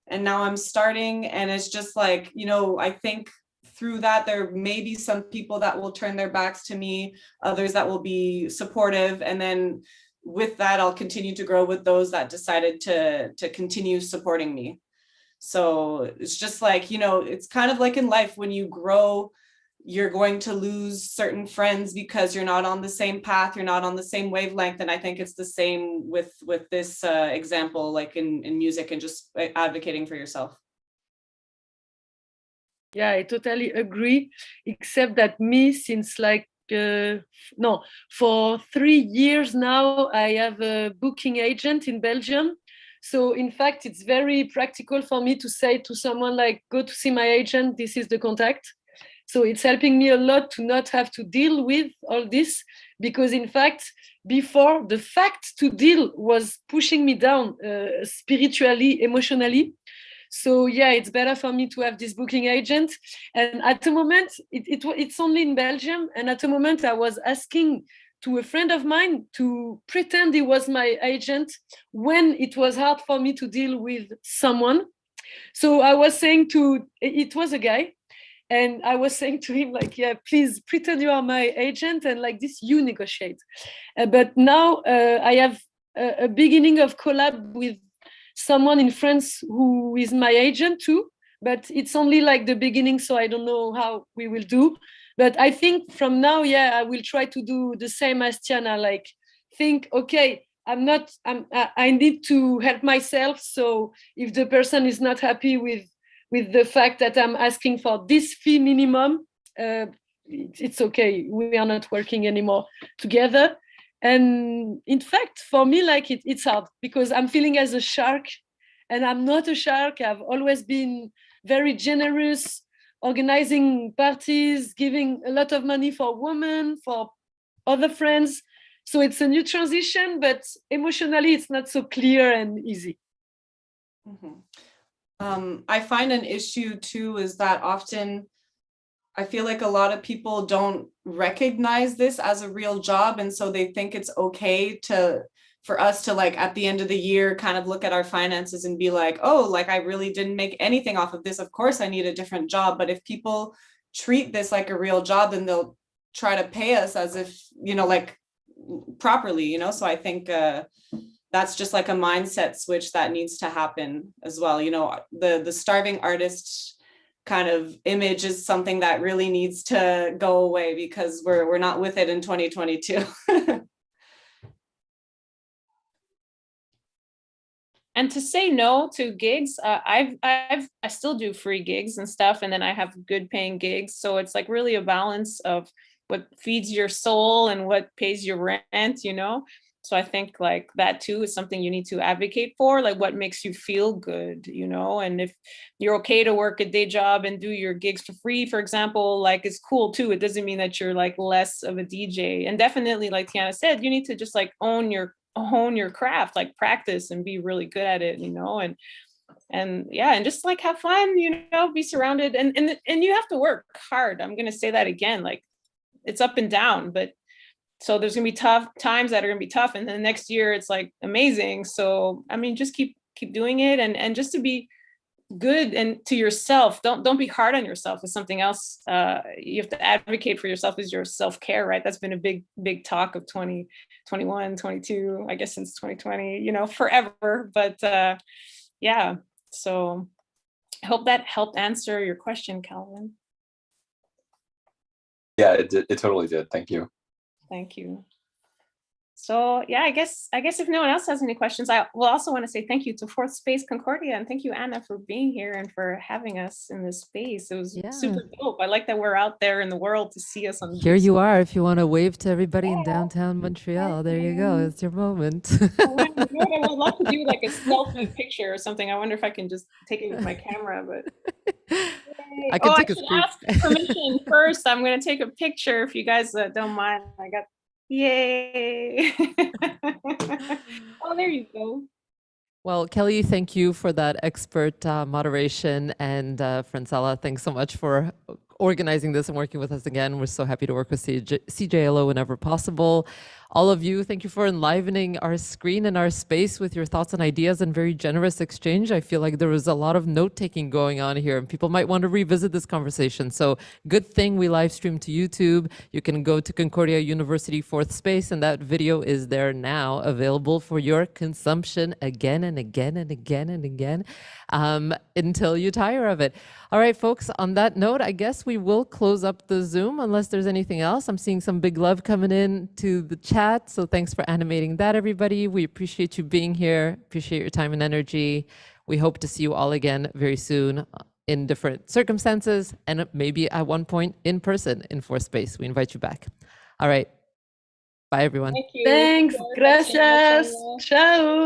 and now I'm starting. And it's just like, you know, I think through that, there may be some people that will turn their backs to me, others that will be supportive. And then with that, I'll continue to grow with those that decided to continue supporting me. So it's just like, you know, it's kind of like in life, when you grow, you're going to lose certain friends because you're not on the same path, you're not on the same wavelength. And I think it's the same with this example, like in music and just advocating for yourself. Yeah, I totally agree, except that me, since like, no, for 3 years now, I have a booking agent in Belgium. So in fact, it's very practical for me to say to someone like, go to see my agent, this is the contact. So it's helping me a lot to not have to deal with all this, because in fact, before, the fact to deal was pushing me down spiritually, emotionally. So yeah, it's better for me to have this booking agent. And at the moment, it's only in Belgium. And at the moment, I was asking to a friend of mine to pretend he was my agent when it was hard for me to deal with someone. So I was saying it was a guy. And I was saying to him, like, yeah, please pretend you are my agent, and like this, you negotiate. But now I have a beginning of collab with someone in France who is my agent too. But it's only like the beginning, so I don't know how we will do. But I think from now, yeah, I will try to do the same as Tiana, like think, okay, I need to help myself. So if the person is not happy with the fact that I'm asking for this fee minimum, it's okay. We are not working anymore together. And in fact, for me, like it's hard because I'm feeling as a shark, and I'm not a shark. I've always been very generous, organizing parties, giving a lot of money for women, for other friends. So it's a new transition, but emotionally, it's not so clear and easy. Mm-hmm. I find an issue too is that often I feel like a lot of people don't recognize this as a real job, and so they think it's okay for us to, like, at the end of the year kind of look at our finances and be like, oh, like I really didn't make anything off of this, of course I need a different job. But if people treat this like a real job, then they'll try to pay us as if, you know, like properly, you know. So I think that's just like a mindset switch that needs to happen as well. You know, the starving artist kind of image is something that really needs to go away, because we're not with it in 2022. And to say no to gigs, I still do free gigs and stuff, and then I have good paying gigs. So it's like really a balance of what feeds your soul and what pays your rent, you know. So I think like that too is something you need to advocate for, like what makes you feel good, you know. And if you're okay to work a day job and do your gigs for free, for example, like it's cool too. It doesn't mean that you're like less of a DJ. And definitely, like Tiana said, you need to just like hone your craft, like practice and be really good at it, you know. And yeah, and just like have fun, you know, be surrounded, and you have to work hard. I'm gonna say that again, like it's up and down, but so there's gonna be tough times that are gonna be tough, and then next year it's like amazing. So I mean, just keep doing it, and just to be good and to yourself. Don't be hard on yourself. Is something else you have to advocate for yourself, is your self-care, right? That's been a big talk of 2021, 22, I guess since 2020, you know, forever. But yeah, so I hope that helped answer your question, Calvin. Yeah, it totally did. Thank you. Thank you. So yeah, I guess if no one else has any questions, I will also want to say thank you to Fourth Space Concordia, and thank you, Anna, for being here and for having us in this space. It was super dope. I like that we're out there in the world to see us on Here you are. If you want to wave to everybody in downtown Montreal, there you go. It's your moment. I would love to do like a selfie picture or something. I wonder if I can just take it with my camera, but I can take I a should scoop. ask permission first. I'm gonna take a picture if you guys don't mind. I got yay. Oh, there you go. Well, Kelly, thank you for that expert moderation, and Francella, thanks so much for organizing this and working with us again. We're so happy to work with CJLO whenever possible. All of you, thank you for enlivening our screen and our space with your thoughts and ideas and very generous exchange. I feel like there was a lot of note-taking going on here, and people might want to revisit this conversation. So good thing we live stream to YouTube. You can go to Concordia University Fourth Space, and that video is there now, available for your consumption again and again and again and again, until you tire of it. All right, folks, on that note, I guess we will close up the Zoom unless there's anything else. I'm seeing some big love coming in to the chat, so thanks for animating that, everybody. We appreciate you being here, appreciate your time and energy. We hope to see you all again very soon in different circumstances and maybe at one point in person in Fourth Space. We invite you back. All right, bye, everyone. Thank you. Thanks. Gracias. Ciao.